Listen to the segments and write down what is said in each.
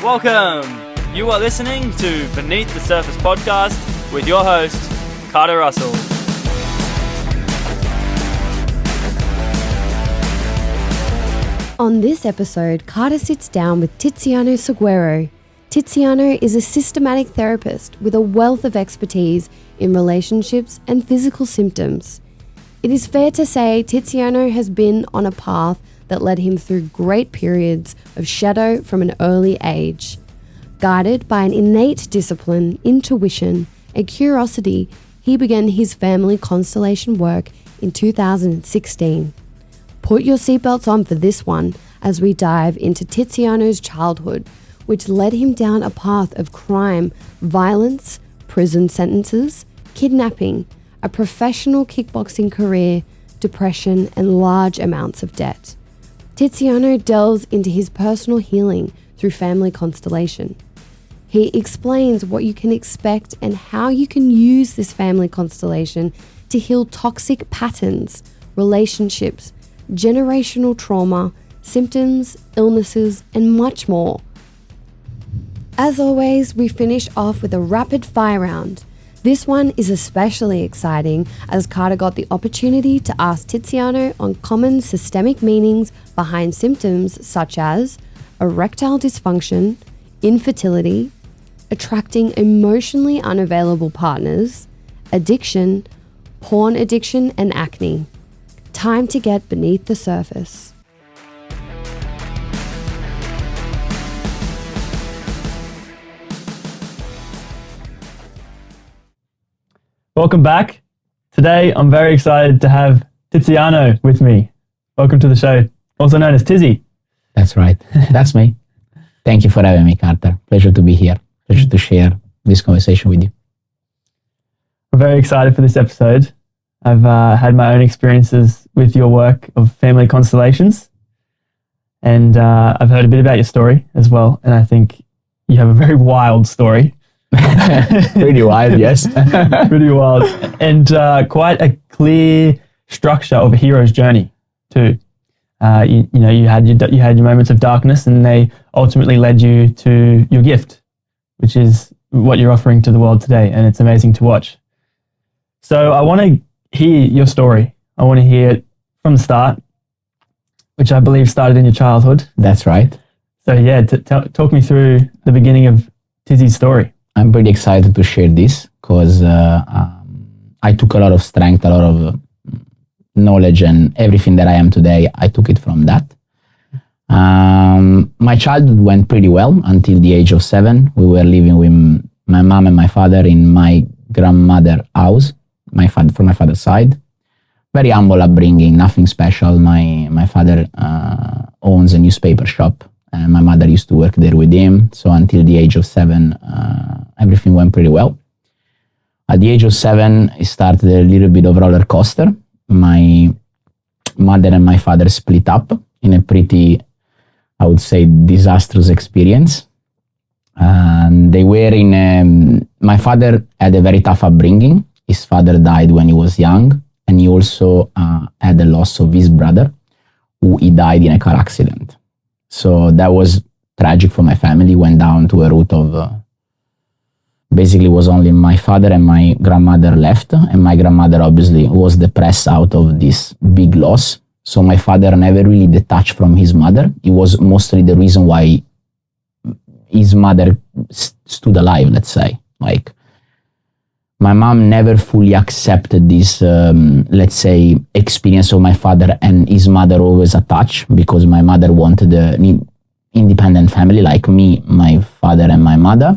Welcome! You are listening to Beneath the Surface podcast with your host, Carter Russell. On this episode, Carter sits down with Tiziano Sguerso. Tiziano is a systematic therapist with a wealth of expertise in relationships and physical symptoms. It is fair to say Tiziano has been on a path that led him through great periods of shadow from an early age. Guided by an innate discipline, intuition, and curiosity, he began his family constellation work in 2016. Put your seatbelts on for this one as we dive into Tiziano's childhood, which led him down a path of crime, violence, prison sentences, kidnapping, a professional kickboxing career, depression, and large amounts of debt. Tiziano delves into his personal healing through family constellation. He explains what you can expect and how you can use this family constellation to heal toxic patterns, relationships, generational trauma, symptoms, illnesses, and much more. As always, we finish off with a rapid fire round. This one is especially exciting as Carter got the opportunity to ask Tiziano on common systemic meanings behind symptoms such as erectile dysfunction, infertility, attracting emotionally unavailable partners, addiction, porn addiction, and acne. Time to get beneath the surface. Welcome back. Today, I'm very excited to have Tiziano with me. Welcome to the show, also known as Tizzy. That's right. That's me. Thank you for having me, Carter. Pleasure to be here. Pleasure to share this conversation with you. I'm very excited for this episode. I've had my own experiences with your work of family constellations, and I've heard a bit about your story as well, and I think you have a very wild story. Pretty wild, yes. Pretty wild, and quite a clear structure of a hero's journey too. You had your moments of darkness, and they ultimately led you to your gift, which is what you're offering to the world today, and it's amazing to watch. So I want to hear your story. I want to hear it from the start, which I believe started in your childhood. That's right. So yeah, talk me through the beginning of Tizzy's story. I'm pretty excited to share this because I took a lot of strength, a lot of knowledge, and everything that I am today, I took it from that. My childhood went pretty well until the age of 7. We were living with my mom and my father in my grandmother's house, from my father's side. Very humble upbringing, nothing special. My father owns a newspaper shop, and my mother used to work there with him. So until the age of 7, everything went pretty well. At the age of 7, it started a little bit of roller coaster. My mother and my father split up in a pretty, I would say, disastrous experience. And they were my father had a very tough upbringing. His father died when he was young, and he also had the loss of his brother, who he died in a car accident. So that was tragic for my family. Went down to a route of basically was only my father and my grandmother left, and my grandmother obviously was depressed out of this big loss. So my father never really detached from his mother. It was mostly the reason why his mother stood alive, let's say. Like, my mom never fully accepted this, let's say, experience of my father and his mother always attached, because my mother wanted an independent family like me, my father, and my mother.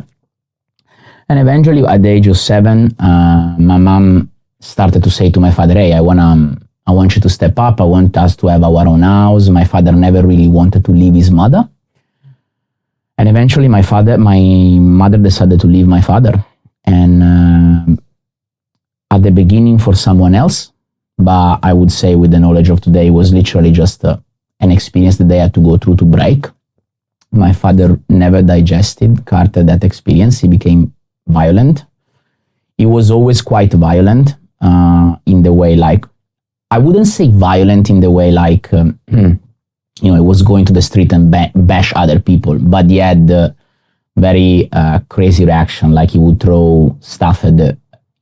And eventually, at the age of 7, my mom started to say to my father, "Hey, I want you to step up. I want us to have our own house." My father never really wanted to leave his mother. And eventually, my mother decided to leave my father. And at the beginning for someone else, but I would say with the knowledge of today, it was literally just an experience that they had to go through to break. My father never digested, Carter, that experience. He became violent. He was always quite violent in the way, like, I wouldn't say violent in the way like, he was going to the street and bash other people, but he had very crazy reaction. Like he would throw stuff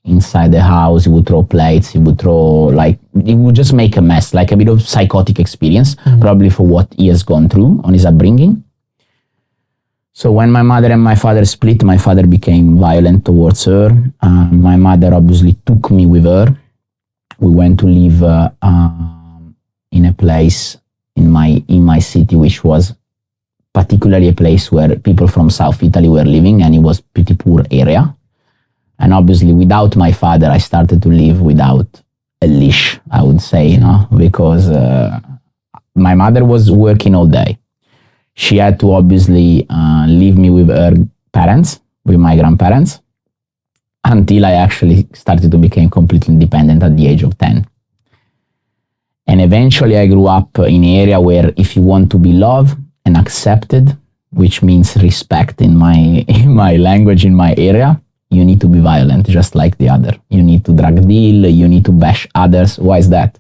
inside the house. He would throw plates. He would he would just make a mess, like a bit of psychotic experience, probably for what he has gone through on his upbringing. So when my mother and my father split, my father became violent towards her. My mother obviously took me with her. We went to live in a place in my city, which was particularly a place where people from South Italy were living, and it was pretty poor area. And obviously, without my father, I started to live without a leash, I would say, because my mother was working all day. She had to obviously leave me with her parents, with my grandparents, until I actually started to become completely independent at the age of 10. And eventually I grew up in an area where if you want to be loved and accepted, which means respect in my language, in my area, you need to be violent, just like the other. You need to drug deal, you need to bash others. Why is that?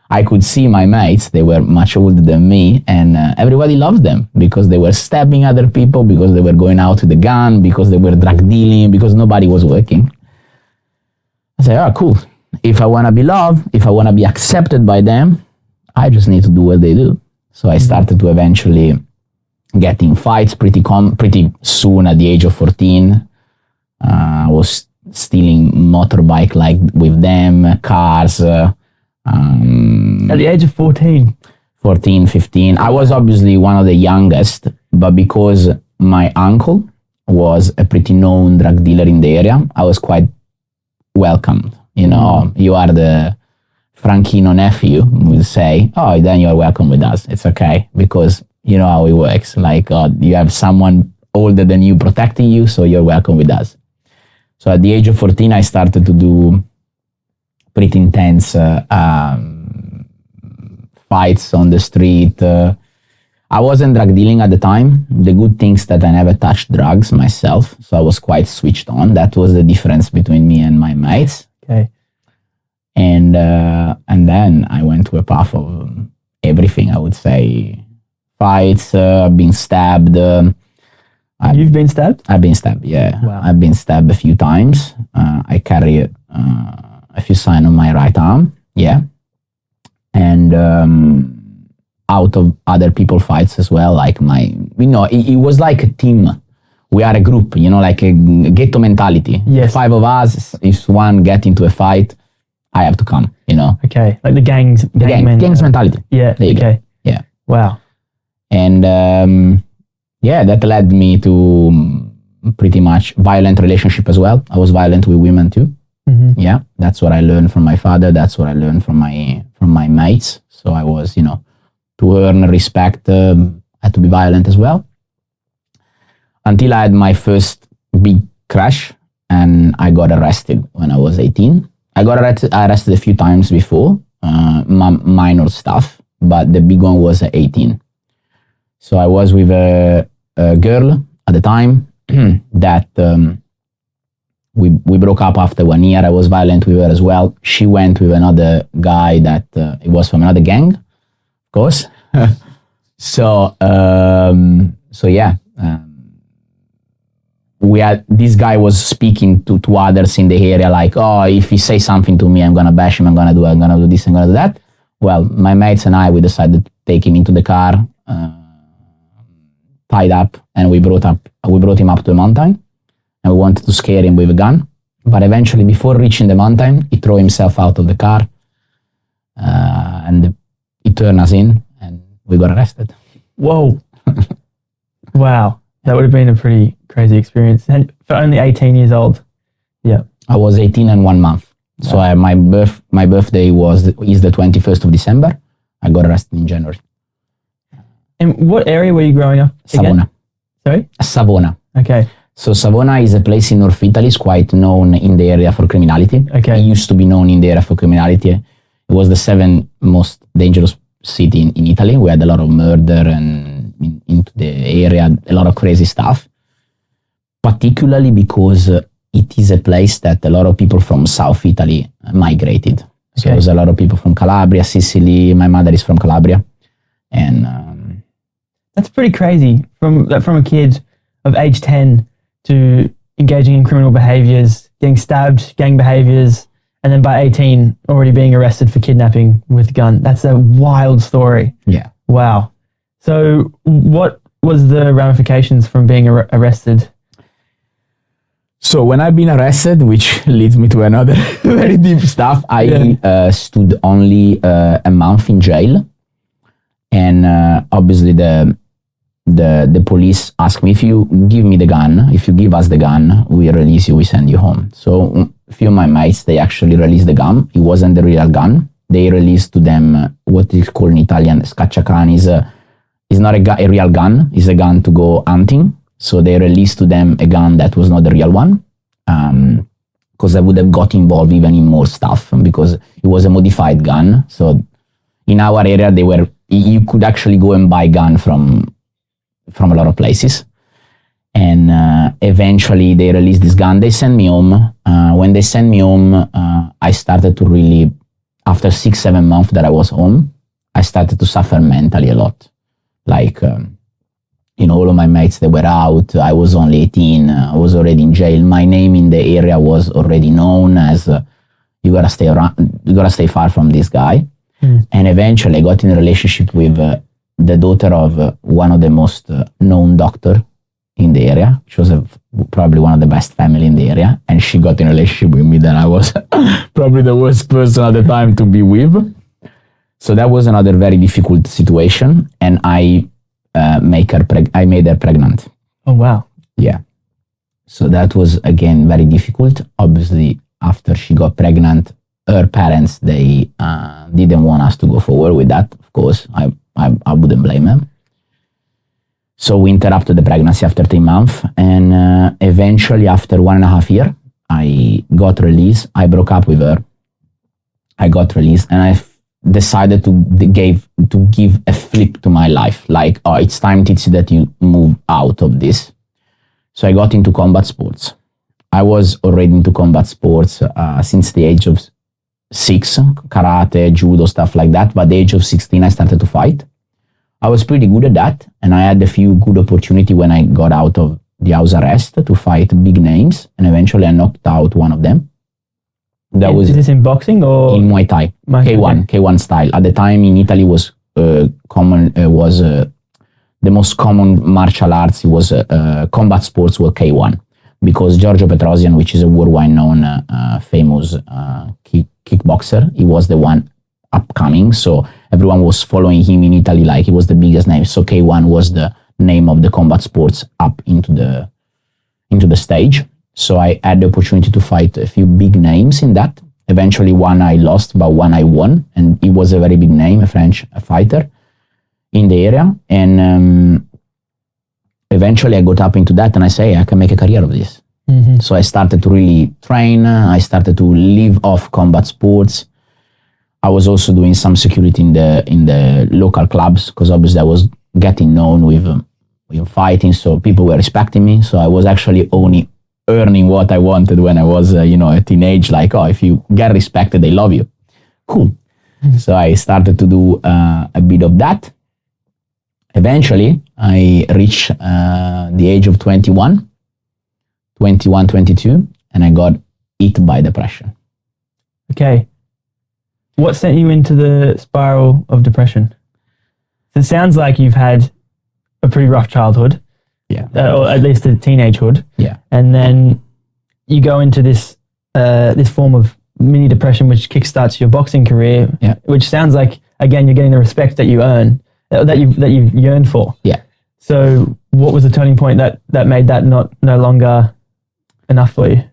I could see my mates, they were much older than me, and everybody loved them because they were stabbing other people, because they were going out with a gun, because they were drug dealing, because nobody was working. I said, oh, cool. If I want to be loved, if I want to be accepted by them, I just need to do what they do. So I started to eventually get in fights pretty soon at the age of 14. I was stealing motorbike like with them, cars. At the age of 14? 14, 15. I was obviously one of the youngest, but because my uncle was a pretty known drug dealer in the area, I was quite welcomed. You are the Franchino nephew, we'll say. Oh, then you're welcome with us. It's okay, because you know how it works. Like, you have someone older than you protecting you, so you're welcome with us. So at the age of 14, I started to do pretty intense fights on the street. I wasn't drug dealing at the time. The good thing is that I never touched drugs myself, so I was quite switched on. That was the difference between me and my mates. Okay. And then I went to a path of everything, I would say. Fights, being stabbed. You've been stabbed? I've been stabbed, yeah. Wow. I've been stabbed a few times. I carry a few signs on my right arm, yeah. And out of other people fights as well, like it was like a team. We are a group, like a ghetto mentality. Yes. 5 of us, if one get into a fight, I have to come, Okay, like the gangs mentality. Yeah, there you okay. go. Yeah. Wow. And that led me to pretty much violent relationship as well. I was violent with women too. Mm-hmm. Yeah, that's what I learned from my father. That's what I learned from my mates. So I was, to earn respect, I had to be violent as well. Until I had my first big crash, and I got arrested when I was 18. I got arrested a few times before, minor stuff, but the big one was at 18. So I was with a girl at the time that we broke up after 1 year. I was violent with her as well. She went with another guy that it was from another gang, of course. So yeah. This guy was speaking to others in the area like, oh, if he says something to me, I'm gonna bash him, I'm gonna do this, I'm gonna do that. Well, my mates and I, we decided to take him into the car, tied up, and we brought him up to a mountain, and we wanted to scare him with a gun. But eventually, before reaching the mountain, he threw himself out of the car, and he turned us in, and we got arrested. Whoa. Wow. That would have been a pretty crazy experience. And for only 18 years old. Yeah. I was 18 and 1 month. So my birthday is the 21st of December. I got arrested in January. And what area were you growing up again? Savona. Sorry? Savona. Okay. So Savona is a place in North Italy. It's quite known in the area for criminality. Okay. It used to be known in the area for criminality. It was the 7th most dangerous city in Italy. We had a lot of murder and into the area, a lot of crazy stuff. Particularly because it is a place that a lot of people from South Italy migrated. So there's a lot of people from Calabria, Sicily. My mother is from Calabria. And that's pretty crazy from a kid of age 10 to engaging in criminal behaviors, getting stabbed, gang behaviors, and then by 18 already being arrested for kidnapping with a gun. That's a wild story. Yeah. Wow. So what was the ramifications from being arrested? So when I've been arrested, which leads me to another very deep stuff, I stood only a month in jail. And obviously the police asked me, if you give me the gun, if you give us the gun, we release you, we send you home. So a few of my mates, they actually released the gun. It wasn't the real gun. They released to them what is called in Italian scacciacan. Is not a real gun. It's a gun to go hunting. So they released to them a gun that was not the real one. Because I would have got involved even in more stuff because it was a modified gun. So in our area, you could actually go and buy gun from a lot of places. And eventually they released this gun. They sent me home. When they sent me home, I started to really, after 6-7 months that I was home, I started to suffer mentally a lot. Like, all of my mates, they were out. I was only 18. I was already in jail. My name in the area was already known as, you gotta stay around, you gotta stay far from this guy. And eventually I got in a relationship with the daughter of one of the most known doctor in the area, which was probably one of the best family in the area. And she got in a relationship with me that I was probably the worst person at the time to be with. So that was another very difficult situation. And I made her pregnant. Oh, wow. Yeah. So that was, again, very difficult. Obviously, after she got pregnant, her parents, they didn't want us to go forward with that. Of course, I wouldn't blame them. So we interrupted the pregnancy after 3 months. And eventually, after 1.5 years, I got released. I broke up with her. I got released. And I decided to give a flip to my life. Like, oh, it's time, Tizi, that you move out of this. So I got into combat sports. I was already into combat sports since the age of 6, karate, judo, stuff like that. But at the age of 16, I started to fight. I was pretty good at that. And I had a few good opportunities when I got out of the house arrest to fight big names. And eventually I knocked out one of them. Is this in boxing or? In Muay Thai, K1 style. At the time in Italy was common, the most common martial arts, it was combat sports were K1. Because Giorgio Petrosian, which is a worldwide known famous kickboxer, he was the one upcoming. So everyone was following him in Italy like he was the biggest name. So K1 was the name of the combat sports up into the stage. So I had the opportunity to fight a few big names in that. Eventually one I lost, but one I won. And he was a very big name, a French fighter in the area. And eventually I got up into that and I say, I can make a career of this. Mm-hmm. So I started to really train. I started to live off combat sports. I was also doing some security in the local clubs because obviously I was getting known with fighting. So people were respecting me. So I was actually earning what I wanted when I was, a teenage, like, oh, if you get respected, they love you. Cool. Mm-hmm. So I started to do a bit of that. Eventually, I reached the age of 21, 22, and I got hit by depression. Okay. What sent you into the spiral of depression? It sounds like you've had a pretty rough childhood. Yeah. Or at least a teenagehood. Yeah. And then you go into this form of mini depression, which kickstarts your boxing career. Yeah. Which sounds like, again, you're getting the respect that you earn, that you've yearned for. Yeah. So what was the turning point that made that no longer enough for you?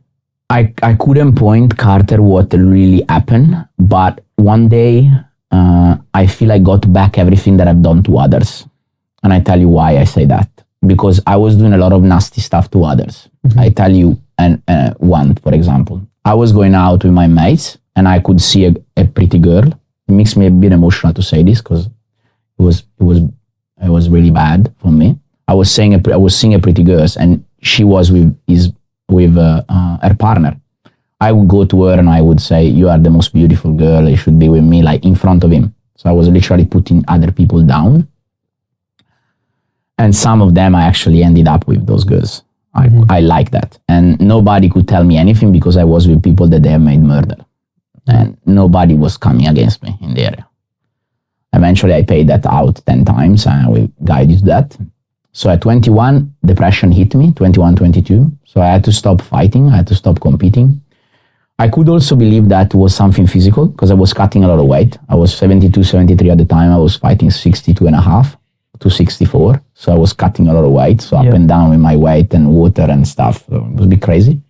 I couldn't point, Carter, what really happened, but one day I feel I got back everything that I've done to others. And I tell you why I say that. Because I was doing a lot of nasty stuff to others. Mm-hmm. I tell you one, for example. I was going out with my mates and I could see a pretty girl. It makes me a bit emotional to say this because it was really bad for me. I was seeing a pretty girl and she was with her partner. I would go to her and I would say, you are the most beautiful girl, you should be with me, like in front of him. So I was literally putting other people down. And some of them I actually ended up with those girls. I like that. And nobody could tell me anything because I was with people that they have made murder. And nobody was coming against me in the area. Eventually I paid that out 10 times and I will guide you to that. So at 21, depression hit me, 21, 22. So I had to stop fighting. I had to stop competing. I could also believe that was something physical because I was cutting a lot of weight. I was 72, 73 at the time. I was fighting 62 and a half to 64. So I was cutting a lot of weight. So up and down with my weight and water and stuff. So it was a bit crazy.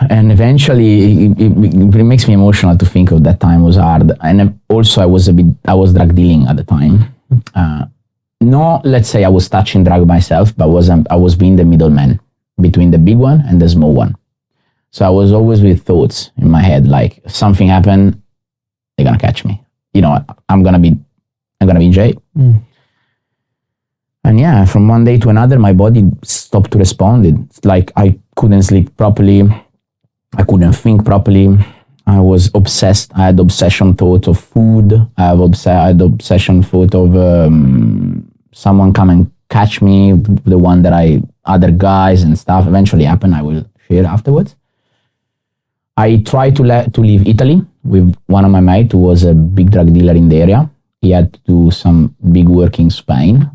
And eventually it makes me emotional to think of that time. Was hard. And also I was drug dealing at the time. No, let's say I was touching drug myself, but I was being the middleman between the big one and the small one. So I was always with thoughts in my head, like if something happened, they're gonna catch me. You know, I'm gonna be in jail. And yeah, from one day to another, my body stopped to respond. It's like I couldn't sleep properly. I couldn't think properly. I was obsessed. I had obsession thoughts of food. I had obsession thought of someone come and catch me, the one that other guys and stuff. Eventually happened. I will share afterwards. I tried to leave Italy with one of my mates who was a big drug dealer in the area. He had to do some big work in Spain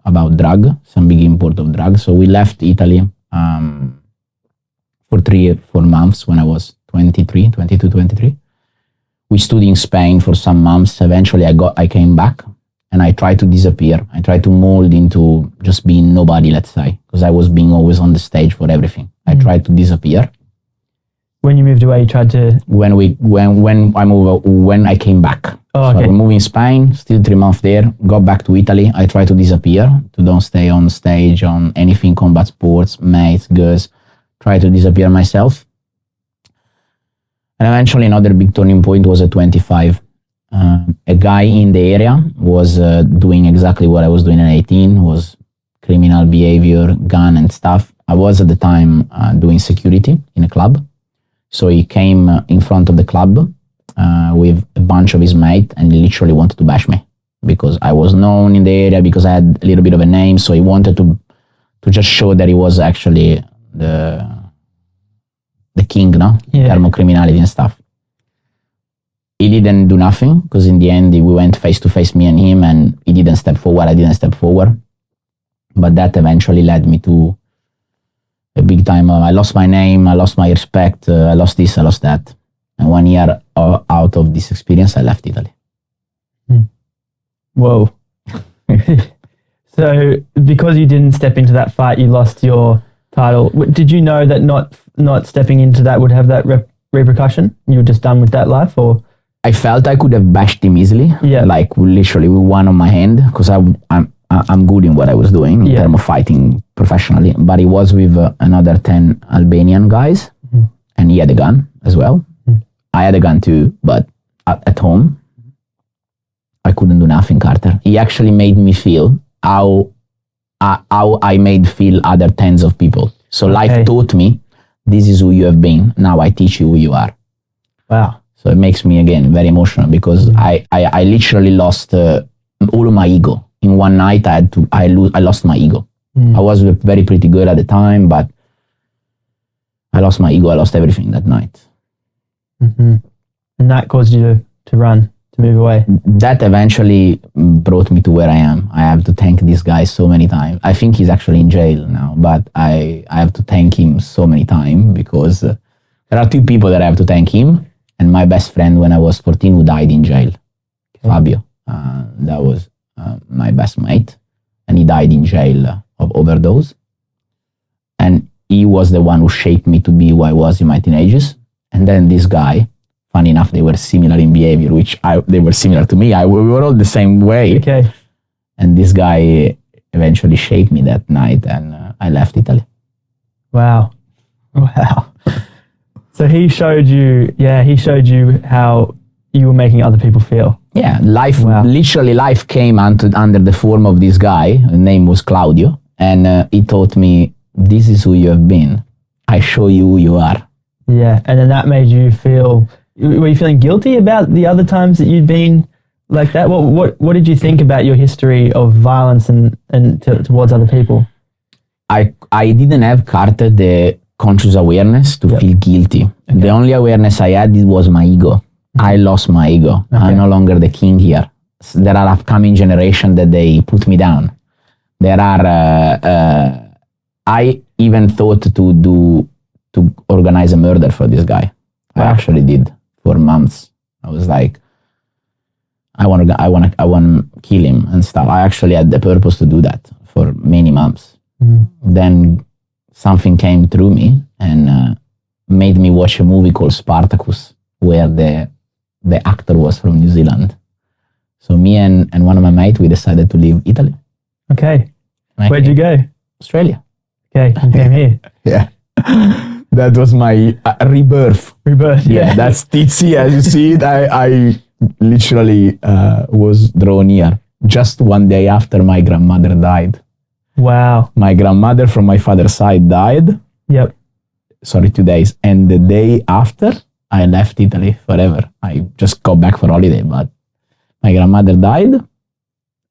about some big import of drugs. So we left Italy for 3 or 4 months when I was 22, 23. We stood in Spain for some months. Eventually I came back and I tried to disappear. I tried to mold into just being nobody, let's say, because I was being always on the stage for everything. I tried to disappear. When you moved away, you tried to... When I came back. Oh, okay. So we moved in Spain, still 3 months there, got back to Italy. I tried to disappear, to don't stay on stage, on anything, combat sports, mates, girls. Try to disappear myself. And eventually another big turning point was at 25. A guy in the area was doing exactly what I was doing at 18, was criminal behavior, gun and stuff. I was at the time doing security in a club. So he came in front of the club with a bunch of his mates and he literally wanted to bash me because I was known in the area, because I had a little bit of a name. So he wanted to just show that he was actually the king, no? In terms of criminality and stuff. He didn't do nothing because in the end we went face to face, me and him, and he didn't step forward, I didn't step forward. But that eventually led me to a big time. I lost my name, I lost my respect, I lost this, I lost that. And 1 year out of this experience, I left Italy. Whoa. So because you didn't step into that fight, you lost your title. Did you know that not stepping into that would have that repercussion? You were just done with that life, or? I felt I could have bashed him easily, like literally with one on my hand, because I'm good in what I was doing in terms of fighting professionally. But he was with another 10 Albanian guys, and he had a gun as well. I had a gun too, but at home, I couldn't do nothing, Carter. He actually made me feel how I made feel other tens of people. So life taught me, this is who you have been. Now I teach you who you are. Wow. So it makes me, again, very emotional because I literally lost all of my ego. In one night, I lost my ego. I was a very pretty girl at the time, but I lost my ego. I lost everything that night. And that caused you to run, to move away? That eventually brought me to where I am. I have to thank this guy so many times. I think he's actually in jail now, but I have to thank him so many times because there are 2 people that I have to thank him. And my best friend when I was 14 who died in jail, Fabio. That was my best mate. And he died in jail of overdose. And he was the one who shaped me to be who I was in my teenagers. And then this guy, funny enough, they were similar in behavior, they were similar to me. We were all the same way. Okay. And this guy eventually shaped me that night and I left Italy. Wow. So he showed you how you were making other people feel. Yeah, literally life came under the form of this guy. His name was Claudio. And he taught me, this is who you have been. I show you who you are. Yeah, and then that made you feel, were you feeling guilty about the other times that you'd been like that? What did you think about your history of violence and towards other people? I didn't have, Carter, the conscious awareness to feel guilty. Okay. The only awareness I had was my ego. I lost my ego. Okay. I'm no longer the king here. There are upcoming generation that they put me down. There are, I even thought to organize a murder for this guy. Wow. I actually did for months. I was like, I want to kill him and stuff. I actually had the purpose to do that for many months. Then something came through me and made me watch a movie called Spartacus, where the actor was from New Zealand. So me and one of my mates, we decided to leave Italy. Okay. Where'd you go? Australia. Okay, you came here. Yeah. That was my rebirth. Rebirth, yeah. That's Tizi, as you see it. I literally was drawn here just one day after my grandmother died. Wow. My grandmother from my father's side died. Yep. Sorry, 2 days. And the day after, I left Italy forever. I just got back for holiday, but my grandmother died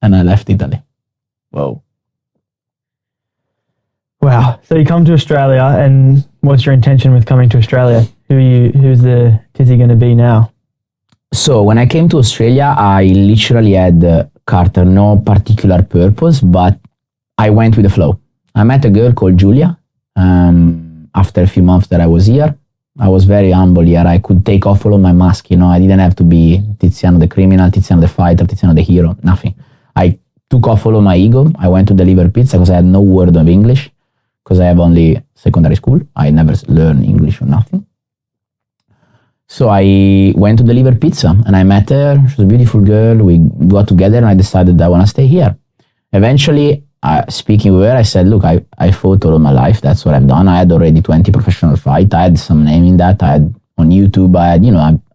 and I left Italy. Whoa. Wow. So you come to Australia, and what's your intention with coming to Australia? Who's the Tizi going to be now? So when I came to Australia, I literally had, Carter, no particular purpose, but I went with the flow. I met a girl called Julia. After a few months that I was here, I was very humble here. I could take off all of my mask. I didn't have to be Tiziano the criminal, Tiziano the fighter, Tiziano the hero, nothing. I took off all of my ego. I went to deliver pizza because I had no word of English, because I have only secondary school. I never learned English or nothing. So I went to deliver pizza and I met her. She was a beautiful girl. We got together and I decided that I want to stay here. Eventually, speaking with her, I said, look, I fought all of my life. That's what I've done. I had already 20 professional fights. I had some name in that. I had on YouTube. I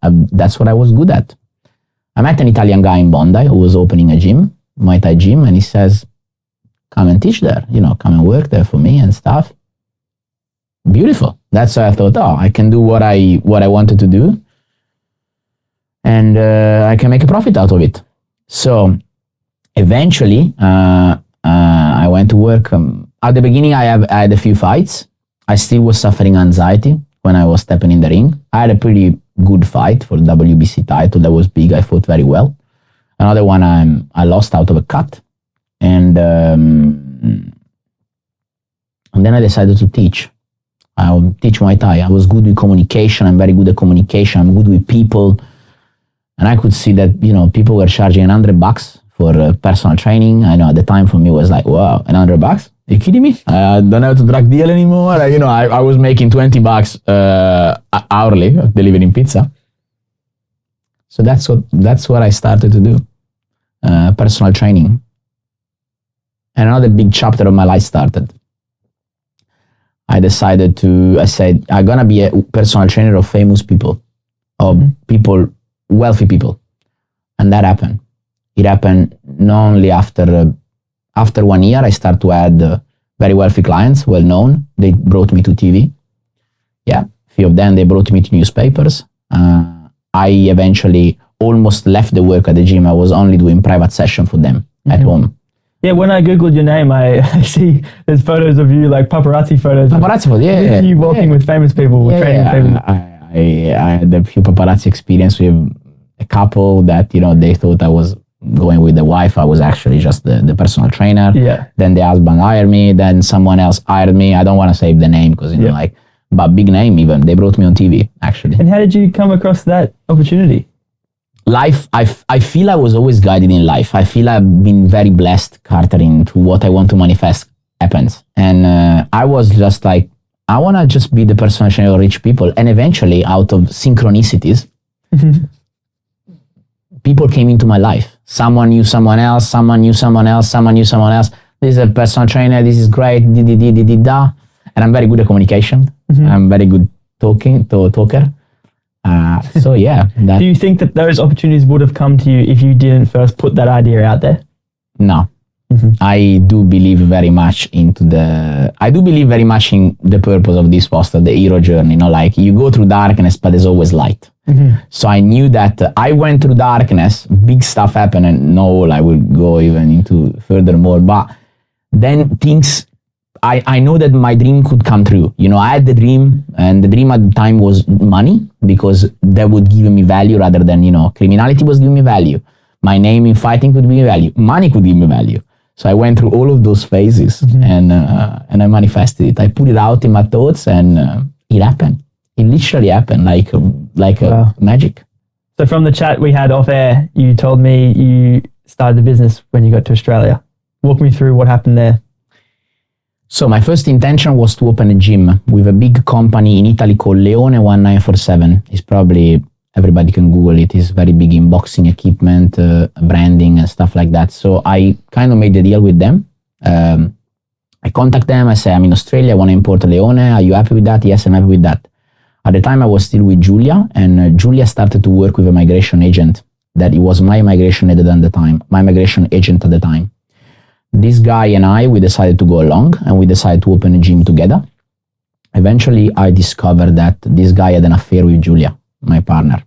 had, that's what I was good at. I met an Italian guy in Bondi who was opening a gym, Muay Thai gym, and he says, come and teach there, come and work there for me and stuff. Beautiful. That's why I thought, I can do what I wanted to do, and I can make a profit out of it. So eventually, I went to work. At the beginning, I had a few fights. I still was suffering anxiety when I was stepping in the ring. I had a pretty good fight for the WBC title. That was big. I fought very well. Another one I lost out of a cut. And then I decided to teach. I would teach Muay Thai. I was good with communication. I'm very good at communication. I'm good with people. And I could see that, people were charging $100 for personal training. I know at the time for me it was like, wow, $100? Are you kidding me? I don't have to drug deal anymore. I was making $20 hourly delivering pizza. So that's what I started to do. Personal training. And another big chapter of my life started. I said, I'm going to be a personal trainer of famous people, of people, wealthy people. And that happened. It happened not only after 1 year, I started to add very wealthy clients, well known. They brought me to TV. Yeah, a few of them, they brought me to newspapers. I eventually almost left the work at the gym. I was only doing private session for them at home. Yeah, when I Googled your name, I see there's photos of you, like paparazzi photos. Paparazzi photos, yeah. You walking with famous people, training famous. I had a few paparazzi experience with a couple that, they thought I was going with the wife. I was actually just the personal trainer. Yeah. Then the husband hired me. Then someone else hired me. I don't want to say the name because, but big name even. They brought me on TV, actually. And how did you come across that opportunity? Life, I feel I was always guided in life. I feel I've been very blessed, Carter, into what I want to manifest happens. And I was just like, I want to just be the personal trainer of rich people. And eventually, out of synchronicities, people came into my life. Someone knew someone else, someone knew someone else, someone knew someone else. This is a personal trainer, this is great, da. And I'm very good at communication. I'm very good talker. So yeah. Do you think that those opportunities would have come to you if you didn't first put that idea out there? No. I do believe very much in the purpose of this poster, the hero journey. Like you go through darkness, but there's always light. So I knew that I went through darkness, big stuff happened, and no, I will go even into furthermore. But then things, I know that my dream could come true. You know, I had the dream, and the dream at the time was money, because that would give me value rather than, you know, criminality was giving me value. My name in fighting could give me value. Money could give me value. So I went through all of those phases and I manifested it. I put it out in my thoughts and it happened. It literally happened like wow. Magic. So from the chat we had off air, you told me you started the business when you got to Australia. Walk me through what happened there. So my first intention was to open a gym with a big company in Italy called Leone 1947. It's probably, everybody can Google it. It's very big in boxing equipment, branding and stuff like that. So I kind of made a deal with them. I contact them. I say, I'm in Australia. I want to import Leone. Are you happy with that? Yes, I'm happy with that. At the time I was still with Julia, and Julia started to work with a migration agent. That it was my migration agent at the time. My migration agent at the time. This guy and I, we decided to go along and we decided to open a gym together. Eventually, I discovered that this guy had an affair with Julia, my partner.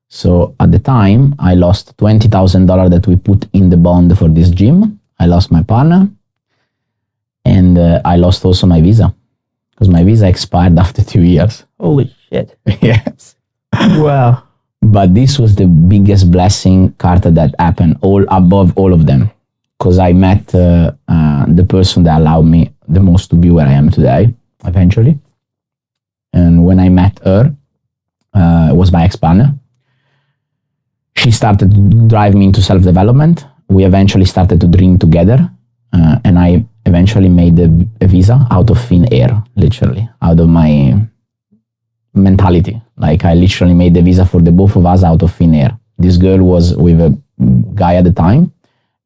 So at the time, I lost $20,000 that we put in the bond for this gym. I lost my partner and I lost also my visa because my visa expired after 2 years. Holy shit. Yes. Wow. But this was the biggest blessing, Carter, that happened above all of them. Because I met the person that allowed me the most to be where I am today, eventually. And when I met her, it was my ex-partner. She started to drive me into self-development. We eventually started to drink together. And I eventually made a visa out of thin air, literally, out of my mentality. Like I literally made the visa for the both of us out of thin air. This girl was with a guy at the time.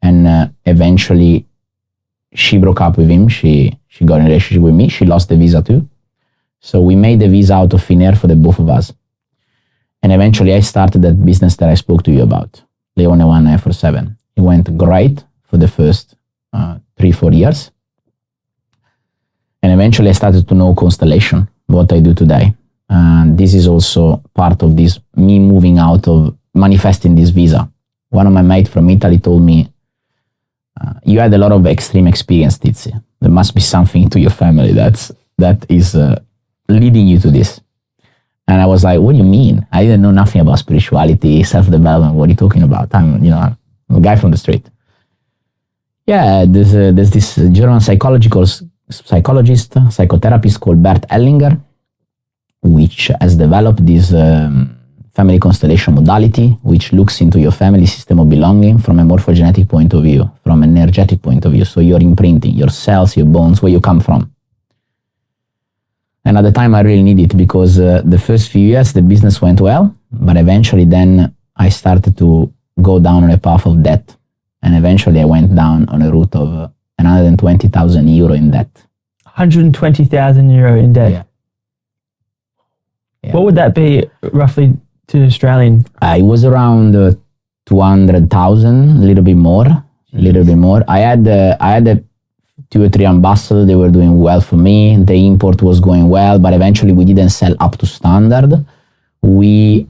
And eventually she broke up with him. She got in a relationship with me. She lost the visa too. So we made the visa out of thin air for the both of us. And eventually I started that business that I spoke to you about, Leone 1947. It went great for the first 3-4 years. And eventually I started to know Constellation, what I do today. And this is also part of this, me moving out of manifesting this visa. One of my mates from Italy told me, you had a lot of extreme experience, Tizi. There must be something to your family that is leading you to this. And I was like, what do you mean? I didn't know nothing about spirituality, self-development. What are you talking about? I'm a guy from the street. Yeah, there's this German psychologist, psychotherapist called Bert Hellinger, which has developed this family constellation modality, which looks into your family system of belonging from a morphogenetic point of view, from an energetic point of view. So your imprinting, your cells, your bones, where you come from. And at the time I really needed it because the first few years the business went well, but eventually then I started to go down on a path of debt. And eventually I went down on a route of 120,000 euro in debt. 120,000 euro in debt? Yeah. Yeah. What would that be roughly to Australian? It was around 200,000, a little bit more. I had 2 or 3 ambassadors. They were doing well for me. The import was going well, but eventually we didn't sell up to standard. We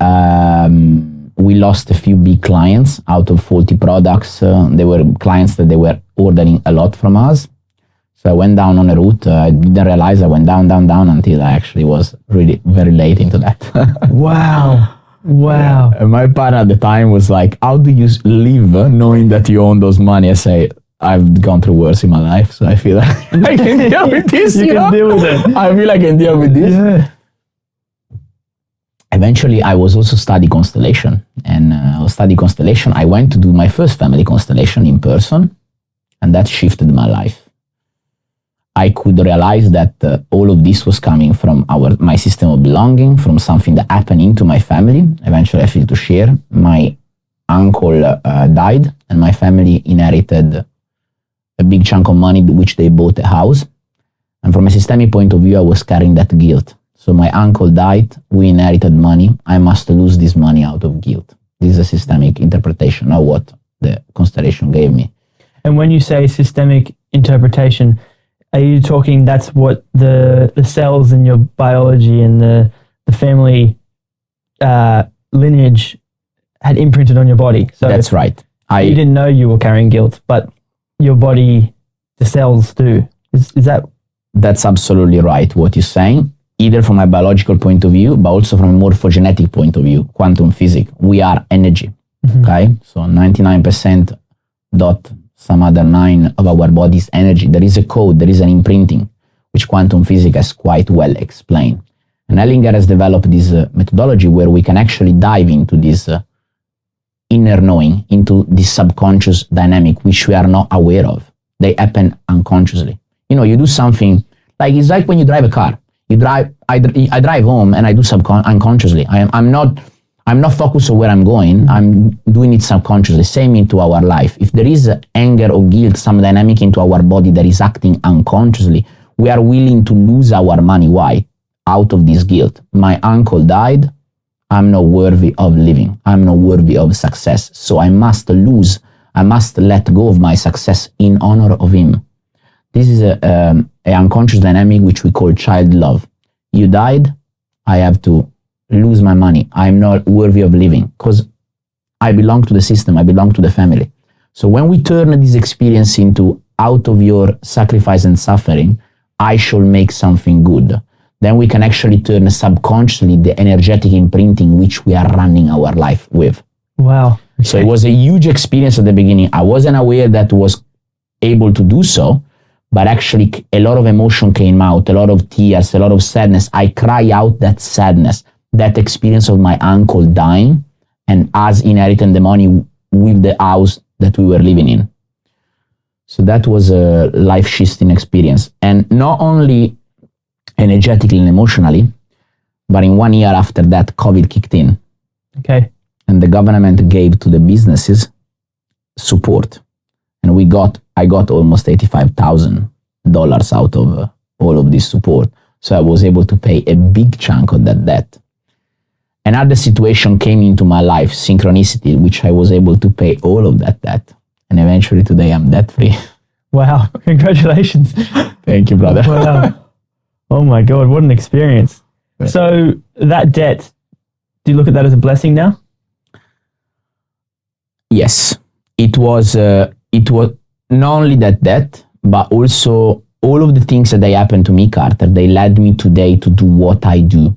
lost a few big clients out of 40 products. They were clients that they were ordering a lot from us. So I went down on a route. I didn't realize I went down until I actually was really very late into that. Wow. Wow. Yeah. And my partner at the time was like, how do you live knowing that you own those money? I say, I've gone through worse in my life, so I feel like I can deal with this. You can deal with it. I feel I can deal with this. Yeah. Eventually, I was also studying constellation. And I went to do my first family constellation in person, and that shifted my life. I could realize that all of this was coming from my system of belonging, from something that happened into my family. Eventually, I feel to share. My uncle died, and my family inherited a big chunk of money, which they bought a house. And from a systemic point of view, I was carrying that guilt. So my uncle died, we inherited money. I must lose this money out of guilt. This is a systemic interpretation of what the constellation gave me. And when you say systemic interpretation, are you talking that's what the cells in your biology and the family lineage had imprinted on your body. So That's right. you didn't know you were carrying guilt, but your body, the cells do. Is that? That's absolutely right what you're saying, either from a biological point of view, but also from a morphogenetic point of view, quantum physics. We are energy, okay? So 99% dot some other 9 of our body is energy. There is a code, there is an imprinting, which quantum physics has quite well explained. And Ellinger has developed this methodology where we can actually dive into this inner knowing, into this subconscious dynamic, which we are not aware of. They happen unconsciously. You know, you do something, like it's like when you drive a car. I drive home and I do unconsciously. I'm not focused on where I'm going. I'm doing it subconsciously. Same into our life. If there is anger or guilt, some dynamic into our body that is acting unconsciously, we are willing to lose our money. Why? Out of this guilt. My uncle died. I'm not worthy of living. I'm not worthy of success. So I must let go of my success in honor of him. This is a unconscious dynamic which we call child love. You died, I have to lose my money. I'm not worthy of living because I belong to the system. I belong to the family. So when we turn this experience into out of your sacrifice and suffering, I shall make something good. Then we can actually turn subconsciously the energetic imprinting which we are running our life with. Wow. Okay. So it was a huge experience at the beginning. I wasn't aware that was able to do so, but actually a lot of emotion came out, a lot of tears, a lot of sadness. I cry out that sadness, that experience of my uncle dying and us inheriting the money with the house that we were living in. So that was a life-shifting experience. And not only energetically and emotionally, but in 1 year after that, COVID kicked in. Okay. And the government gave to the businesses support. And I got almost $85,000 out of all of this support. So I was able to pay a big chunk of that debt. Another situation came into my life, synchronicity, which I was able to pay all of that debt. And eventually today I'm debt free. Wow. Congratulations. Thank you, brother. Wow. Oh my God, what an experience. Right. So that debt, do you look at that as a blessing now? Yes. It was not only that debt, but also all of the things that they happened to me, Carter, they led me today to do what I do.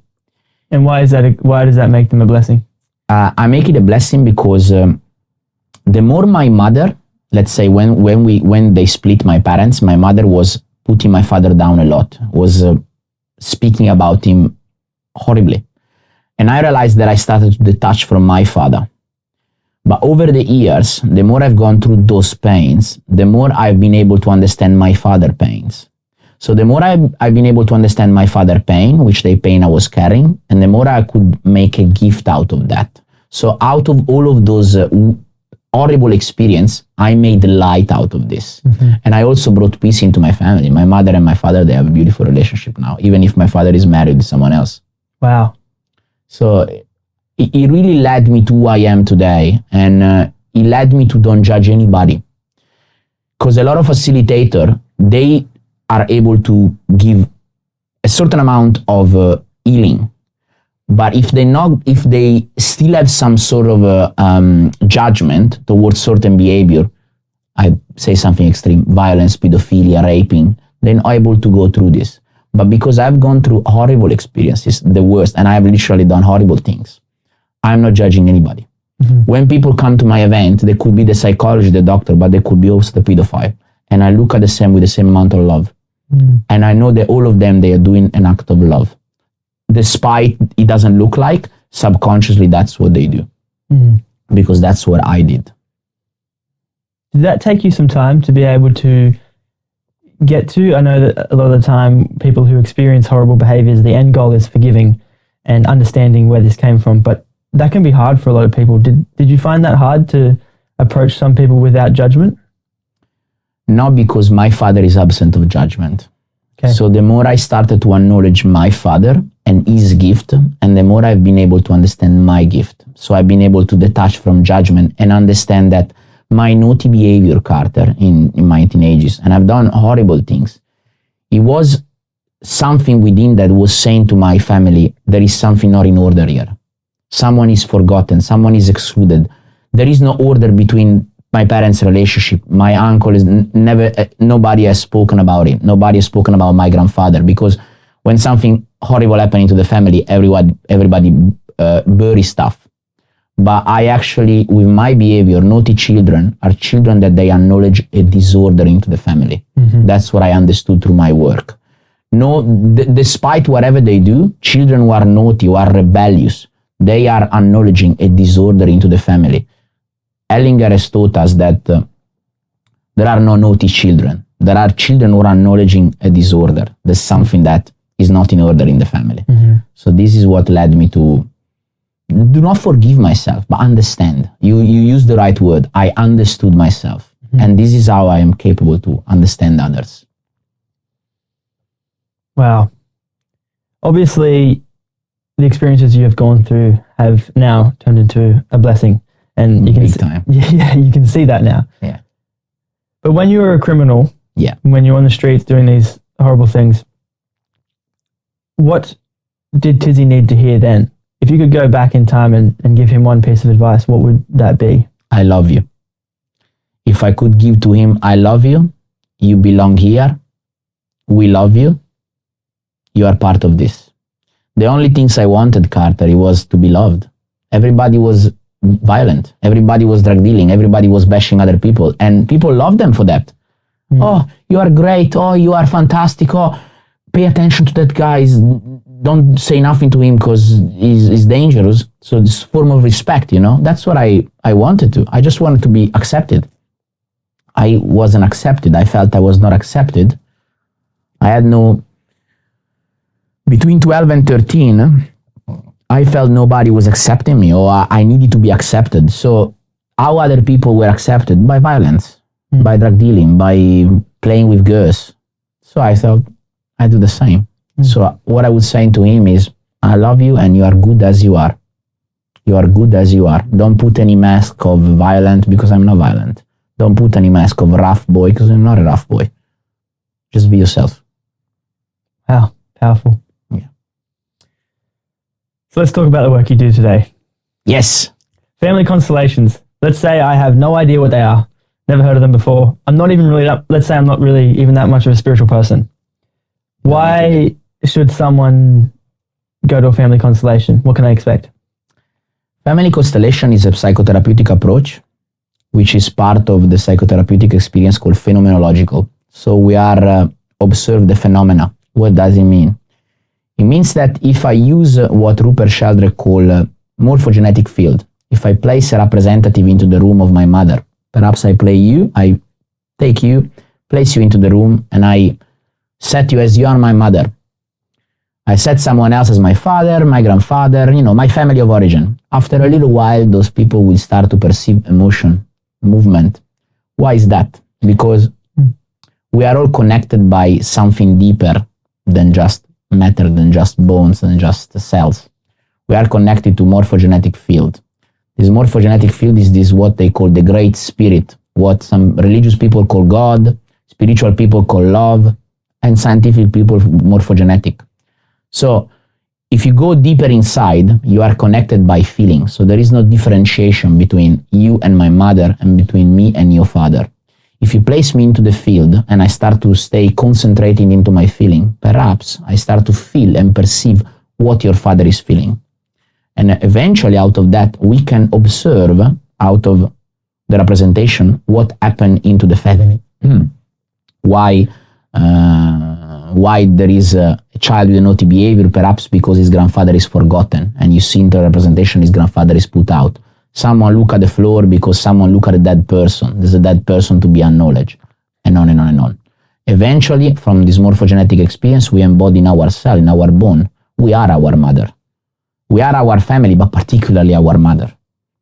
And why does that make them a blessing? I make it a blessing because the more my mother, let's say when they split my parents, my mother was putting my father down a lot, was speaking about him horribly. And I realized that I started to detach from my father. But over the years, the more I've gone through those pains, the more I've been able to understand my father's pains. So the more I've been able to understand my father's pain, which the pain I was carrying, and the more I could make a gift out of that. So out of all of those horrible experience, I made light out of this. Mm-hmm. And I also brought peace into my family. My mother and my father, they have a beautiful relationship now, even if my father is married to someone else. Wow. So it really led me to who I am today. And it led me to don't judge anybody. Because a lot of facilitators, they are able to give a certain amount of healing. But if they still have some sort of judgment towards certain behavior, I say something extreme, violence, pedophilia, raping, they're not able to go through this. But because I've gone through horrible experiences, the worst, and I've literally done horrible things, I'm not judging anybody. Mm-hmm. When people come to my event, they could be the psychologist, the doctor, but they could be also the pedophile. And I look at them with the same amount of love. Mm-hmm. And I know that all of them, they are doing an act of love. Despite it doesn't look like, subconsciously that's what they do. Mm-hmm. Because that's what I did. Did that take you some time to be able to get to? I know that a lot of the time people who experience horrible behaviors, the end goal is forgiving and understanding where this came from, but that can be hard for a lot of people. Did you find that hard to approach some people without judgment? Not because my father is absent of judgment. Okay. So the more I started to acknowledge my father and his gift, and the more I've been able to understand my gift. So I've been able to detach from judgment and understand that my naughty behavior, Carter, in my teenagers, and I've done horrible things. It was something within that was saying to my family, there is something not in order here. Someone is forgotten. Someone is excluded. There is no order between my parents' relationship. My uncle is never, nobody has spoken about it. Nobody has spoken about my grandfather, because when something horrible happening to the family, everybody buries stuff. But I actually, with my behavior, naughty children are children that they acknowledge a disorder into the family. That's what I understood through my work. No, despite whatever they do, children who are naughty, who are rebellious, they are acknowledging a disorder into the family. Ellinger has taught us that there are no naughty children. There are children who are acknowledging a disorder. There's something that is not in order in the family. So this is what led me to do not forgive myself, but understand. You use the right word. I understood myself. And this is how I am capable to understand others. Wow. Obviously, the experiences you have gone through have now turned into a blessing. And you can Big time. Yeah, you can see that now. Yeah. But when you were a criminal, when you're on the streets doing these horrible things, what did Tizzy need to hear then? If you could go back in time and give him one piece of advice, what would that be? I love you. If I could give to him, I love you, you belong here, we love you, you are part of this. The only things I wanted, Carter, it was to be loved. Everybody was violent. Everybody was drug dealing. Everybody was bashing other people. And people loved them for that. Oh, you are great. Oh, you are fantastic. Oh, pay attention to that guy. Don't say nothing to him because he's dangerous. So this form of respect, that's what I wanted to. I just wanted to be accepted. I wasn't accepted. I felt I was not accepted. I had no... Between 12 and 13, I felt nobody was accepting me, or I needed to be accepted. So how other people were accepted? By violence, by drug dealing, by playing with girls. So I thought I do the same. So what I would say to him is, I love you and you are good as you are. You are good as you are. Don't put any mask of violent because I'm not violent. Don't put any mask of rough boy because I'm not a rough boy. Just be yourself. Wow, powerful. So let's talk about the work you do today. Yes. Family constellations. Let's say I have no idea what they are. Never heard of them before. I'm not even really, let's say I'm not really even that much of a spiritual person. Why should someone go to a family constellation? What can I expect? Family constellation is a psychotherapeutic approach, which is part of the psychotherapeutic experience called phenomenological. So we are observe the phenomena. What does it mean? It means that if I use what Rupert Sheldrake called morphogenetic field, if I place a representative into the room of my mother, perhaps I take you, place you into the room, and I set you as you are my mother. I set someone else as my father, my grandfather, my family of origin. After a little while, those people will start to perceive emotion, movement. Why is that? Because we are all connected by something deeper than just matter, than just bones, than just cells. We are connected to morphogenetic field. This morphogenetic field is this what they call the Great Spirit, what some religious people call God, spiritual people call love, and scientific people morphogenetic. So if you go deeper inside, you are connected by feeling. So there is no differentiation between you and my mother and between me and your father. If you place me into the field and I start to stay concentrating into my feeling, perhaps I start to feel and perceive what your father is feeling. And eventually out of that, we can observe out of the representation what happened into the family. Why there is a child with a naughty behavior, perhaps because his grandfather is forgotten, and you see in the representation his grandfather is put out. Someone look at the floor because someone look at a dead person. There's a dead person to be acknowledged, and on and on and on. Eventually, from this morphogenetic experience, we embody in our cell, in our bone. We are our mother. We are our family, but particularly our mother.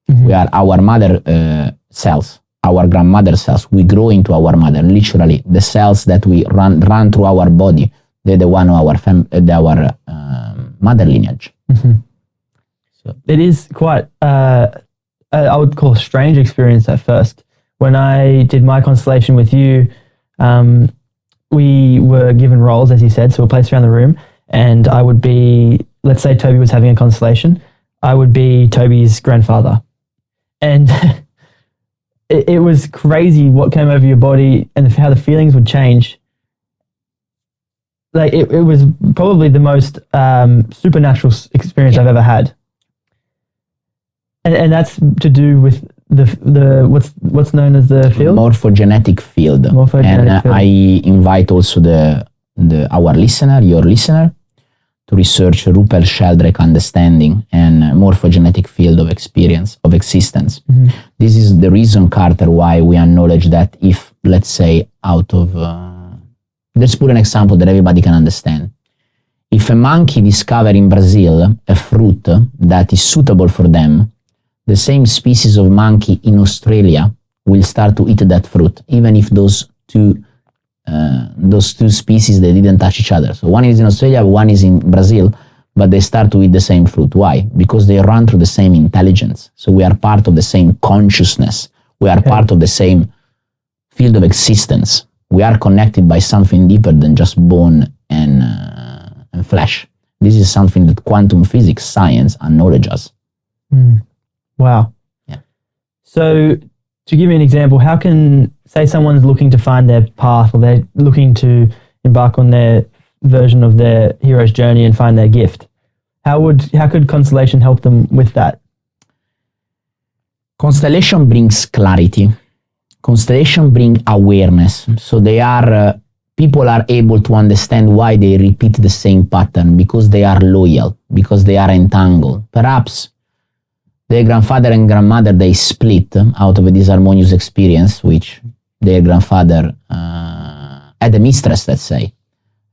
We are our mother cells, our grandmother cells. We grow into our mother, literally. The cells that we run through our body, they're the one of our mother lineage. So. It is quite... I would call a strange experience at first. When I did my constellation with you, we were given roles, as you said, so we're placed around the room, and I would be, let's say Toby was having a constellation, I would be Toby's grandfather. And it was crazy what came over your body and how the feelings would change. Like it was probably the most supernatural experience I've ever had. And that's to do with the what's known as the field? Morphogenetic field. Morphogenetic field. I invite also our listener, your listener, to research Rupert Sheldrake understanding and morphogenetic field of experience, of existence. Mm-hmm. This is the reason, Carter, why we acknowledge that if, let's say, out of... let's put an example that everybody can understand. If a monkey discovers in Brazil a fruit that is suitable for them, the same species of monkey in Australia will start to eat that fruit, even if those two species, they didn't touch each other. So one is in Australia, one is in Brazil, but they start to eat the same fruit. Why? Because they run through the same intelligence. So we are part of the same consciousness. We are part of the same field of existence. We are connected by something deeper than just bone and flesh. This is something that quantum physics, science acknowledges. Wow. Yeah. So to give me an example, how can, say someone's looking to find their path, or they're looking to embark on their version of their hero's journey and find their gift, how could Constellation help them with that? Constellation brings clarity. Constellation bring awareness. So people are able to understand why they repeat the same pattern, because they are loyal, because they are entangled. Perhaps their grandfather and grandmother, they split out of a disharmonious experience, which their grandfather had a mistress, let's say.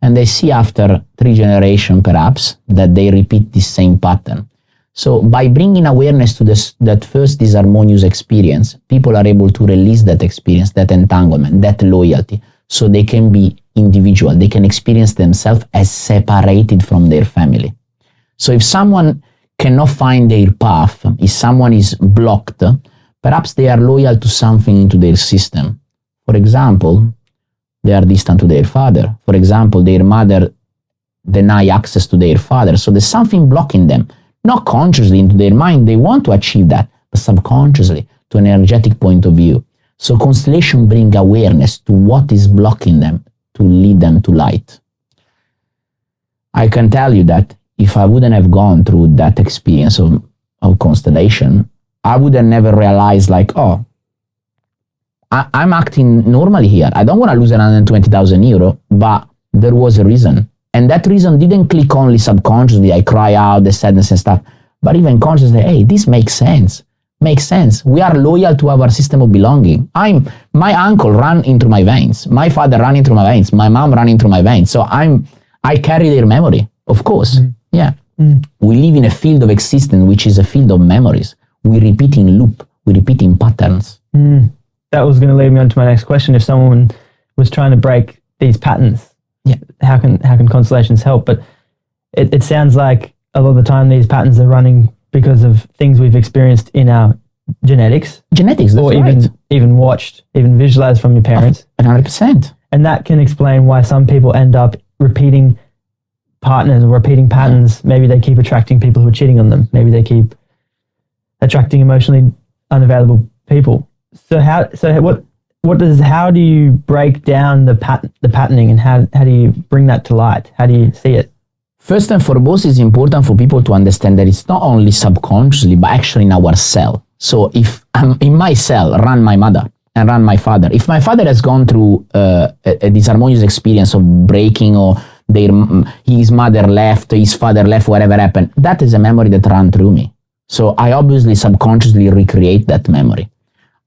And they see after 3 generations, perhaps, that they repeat this same pattern. So by bringing awareness to that first disharmonious experience, people are able to release that experience, that entanglement, that loyalty, so they can be individual. They can experience themselves as separated from their family. So if someone cannot find their path, if someone is blocked, perhaps they are loyal to something into their system. For example, they are distant to their father. For example, their mother deny access to their father. So there's something blocking them. Not consciously into their mind, they want to achieve that, but subconsciously, to an energetic point of view. So Constellation bring awareness to what is blocking them to lead them to light. I can tell you that if I wouldn't have gone through that experience of Constellation, I would have never realized I'm acting normally here. I don't want to lose 120,000 euro, but there was a reason. And that reason didn't click only subconsciously. I cry out the sadness and stuff, but even consciously, hey, this makes sense. Makes sense. We are loyal to our system of belonging. My uncle ran into my veins. My father ran into my veins. My mom ran into my veins. So I carry their memory, of course. Yeah. We live in a field of existence, which is a field of memories. We repeat in loop. We repeat in patterns. That was going to lead me on to my next question. If someone was trying to break these patterns, how can Constellations help? But it sounds like a lot of the time these patterns are running because of things we've experienced in our genetics. Genetics, that's or right. even watched, even visualized from your parents. 100%. And that can explain why some people end up repeating partners or repeating patterns. Maybe they keep attracting people who are cheating on them. Maybe they keep attracting emotionally unavailable people. So how do you break down the patterning, and how do you bring that to light? How do you see it? First and foremost, it's important for people to understand that it's not only subconsciously, but actually in our cell. So if in my cell run my mother and run my father, if my father has gone through a disharmonious experience of breaking, or his mother left, his father left, whatever happened, that is a memory that ran through me. So I obviously subconsciously recreate that memory.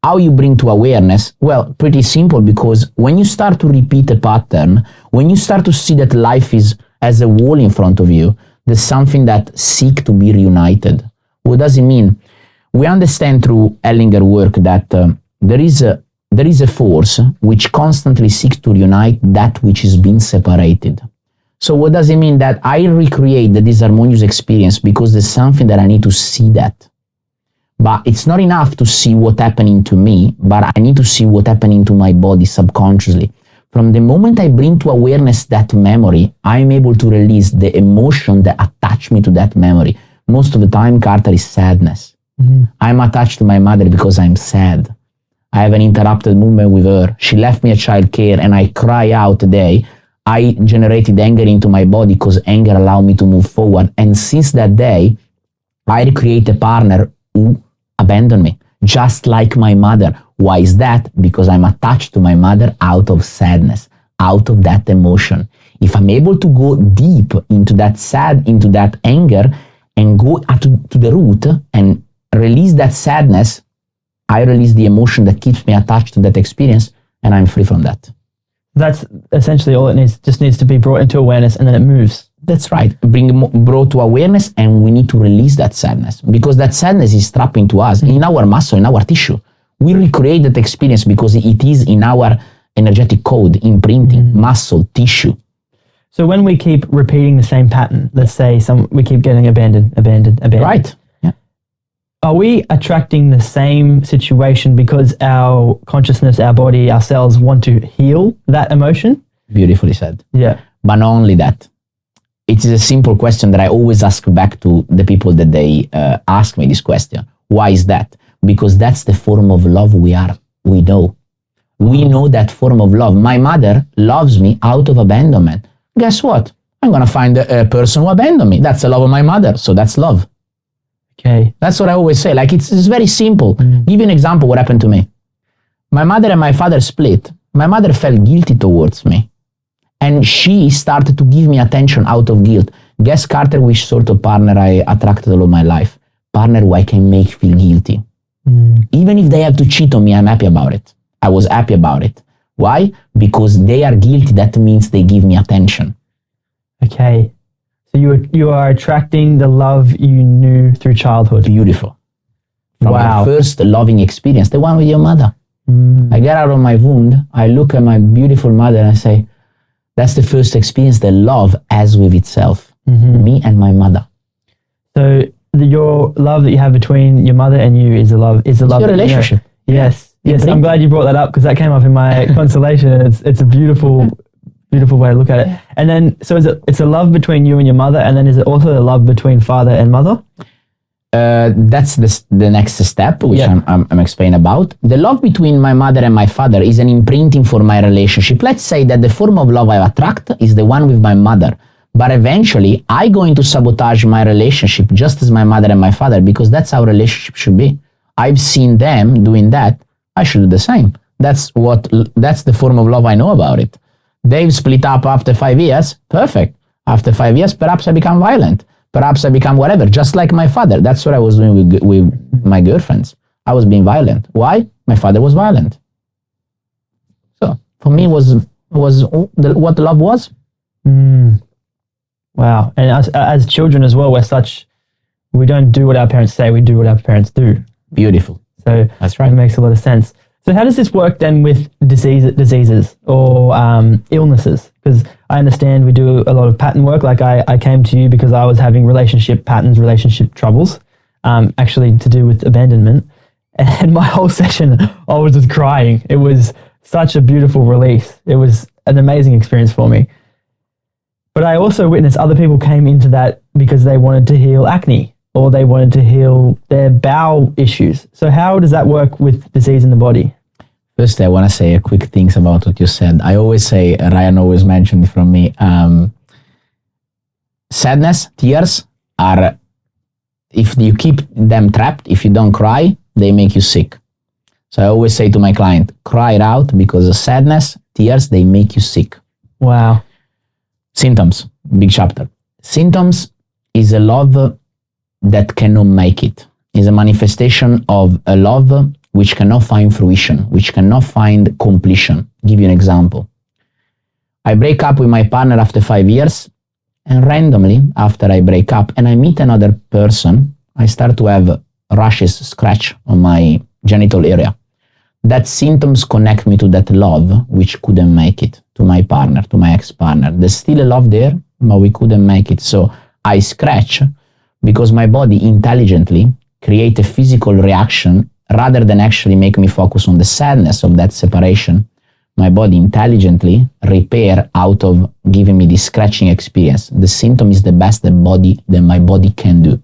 How you bring to awareness? Well, pretty simple, because when you start to repeat a pattern, when you start to see that life is as a wall in front of you, there's something that seeks to be reunited. What does it mean? We understand through Ellinger work that there is a force which constantly seeks to reunite that which is being separated. So what does it mean? That I recreate the disharmonious experience because there's something that I need to see that. But it's not enough to see what's happening to me, but I need to see what's happening to my body subconsciously. From the moment I bring to awareness that memory, I'm able to release the emotion that attached me to that memory, Most of the time, Carter, is sadness. I'm attached to my mother because I'm sad. I have an interrupted movement with her. She left me at child care and I cry out today. I generated anger into my body because anger allowed me to move forward. And since that day, I recreate a partner who abandoned me, just like my mother. Why is that? Because I'm attached to my mother out of sadness, out of that emotion. If I'm able to go deep into that anger and go to the root and release that sadness, I release the emotion that keeps me attached to that experience and I'm free from that. That's essentially all it needs. Just needs to be brought into awareness and then it moves. That's right. Brought to awareness, and we need to release that sadness because that sadness is trapped into us, in our muscle, in our tissue. We recreate that experience because it is in our energetic code, imprinting, muscle, tissue. So when we keep repeating the same pattern, let's say we keep getting abandoned. Right. Yeah. Are we attracting the same situation because our consciousness, our body, our cells want to heal that emotion? Beautifully said. Yeah. But not only that. It is a simple question that I always ask back to the people that they ask me this question. Why is that? Because that's the form of love we know. We know that form of love. My mother loves me out of abandonment. Guess what? I'm going to find a person who abandoned me. That's the love of my mother. So that's love. Okay. That's what I always say. Like it's very simple. Give you an example what happened to me. My mother and my father split. My mother felt guilty towards me. And she started to give me attention out of guilt. Guess, Carter, which sort of partner I attracted all of my life? Partner who I can make feel guilty. Even if they have to cheat on me, I'm happy about it. I was happy about it. Why? Because they are guilty. That means they give me attention. Okay. So you are attracting the love you knew through childhood. Beautiful. From Wow. my first loving experience, the one with your mother. I get out of my wound. I look at my beautiful mother and I say, that's the first experience that love has with itself. Me and my mother. So your love that you have between your mother and you is a love. Is a love. Your relationship. Yes. Yes. I'm glad you brought that up because that came up in my constellation. And it's a beautiful way to look at it. And then, so it's a love between you and your mother, and then is it also a love between father and mother? That's the next step, which I'm explaining about. The love between my mother and my father is an imprinting for my relationship. Let's say that the form of love I attract is the one with my mother. But eventually, I'm going to sabotage my relationship just as my mother and my father, because that's how relationship should be. I've seen them doing that. I should do the same. That's the form of love I know about it. They've split up after 5 years. Perfect. After 5 years, perhaps I become violent. Perhaps I become whatever, just like my father. That's what I was doing with my girlfriends. I was being violent. Why? My father was violent. So for me, was what love was. Wow. And as children as well, we don't do what our parents say, we do what our parents do. Beautiful. So that's right. It makes a lot of sense. So how does this work then with diseases or illnesses? Because I understand we do a lot of pattern work. Like I came to you because I was having relationship patterns, relationship troubles, actually to do with abandonment. And my whole session, I was just crying. It was such a beautiful release. It was an amazing experience for me. But I also witnessed other people came into that because they wanted to heal acne or they wanted to heal their bowel issues. So how does that work with disease in the body? First, I want to say a quick things about what you said. I always say, Ryan always mentioned it from me, sadness, tears are, if you keep them trapped, if you don't cry, they make you sick. So I always say to my client, cry it out because of sadness, tears, they make you sick. Wow. Symptoms, big chapter. Symptoms is a love that cannot make it. Is a manifestation of a love which cannot find fruition, which cannot find completion. Give you an example. I break up with my partner after 5 years, and randomly, after I break up and I meet another person, I start to have rashes, scratch on my genital area. That symptoms connect me to that love which couldn't make it, to my partner, to my ex-partner. There's still a love there, but we couldn't make it. So I scratch because my body intelligently create a physical reaction rather than actually make me focus on the sadness of that separation. My body intelligently repair out of giving me this scratching experience. The symptom is the best that my body can do.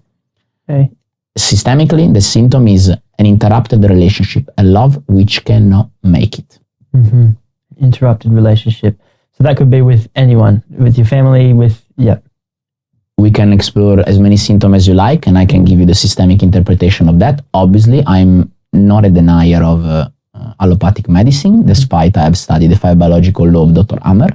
Okay. Systemically, the symptom is an interrupted relationship, a love which cannot make it. Mm-hmm. Interrupted relationship. So that could be with anyone, with your family, We can explore as many symptoms as you like, and I can give you the systemic interpretation of that. Obviously, I'm not a denier of allopathic medicine, despite I have studied the biological law of Dr. Hammer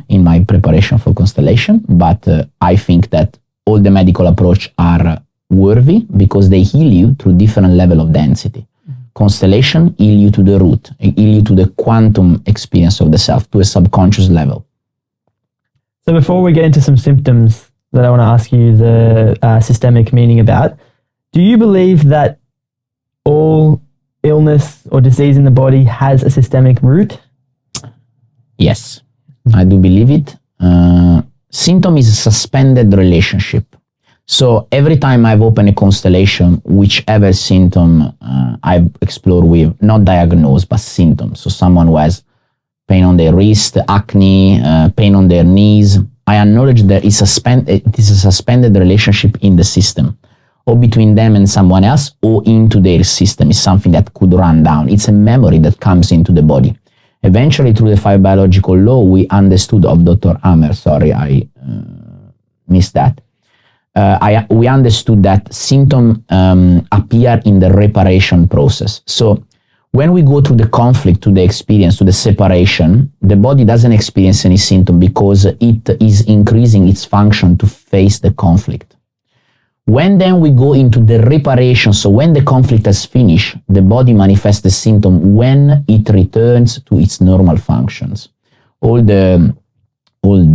in my preparation for Constellation. But I think that all the medical approach are worthy because they heal you through different level of density. Constellation heal you to the root, heal you to the quantum experience of the self, to a subconscious level. So before we get into some symptoms that I want to ask you the systemic meaning about, do you believe that all illness or disease in the body has a systemic root? Yes, I do believe it. Symptom is a suspended relationship. So every time I've opened a constellation, whichever symptom I've explored with, not diagnosed, but symptoms. So someone who has pain on their wrist, acne, pain on their knees, I acknowledge that it is a suspended relationship in the system, or between them and someone else, or into their system. It's something that could run down. It's a memory that comes into the body. Eventually, through the five biological law, we understood of Dr. Hammer, sorry, I missed that. We understood that symptoms appear in the reparation process. So when we go through the conflict, to the experience, to the separation, the body doesn't experience any symptom because it is increasing its function to face the conflict. When then we go into the reparation, so when the conflict has finished, the body manifests the symptom when it returns to its normal functions. All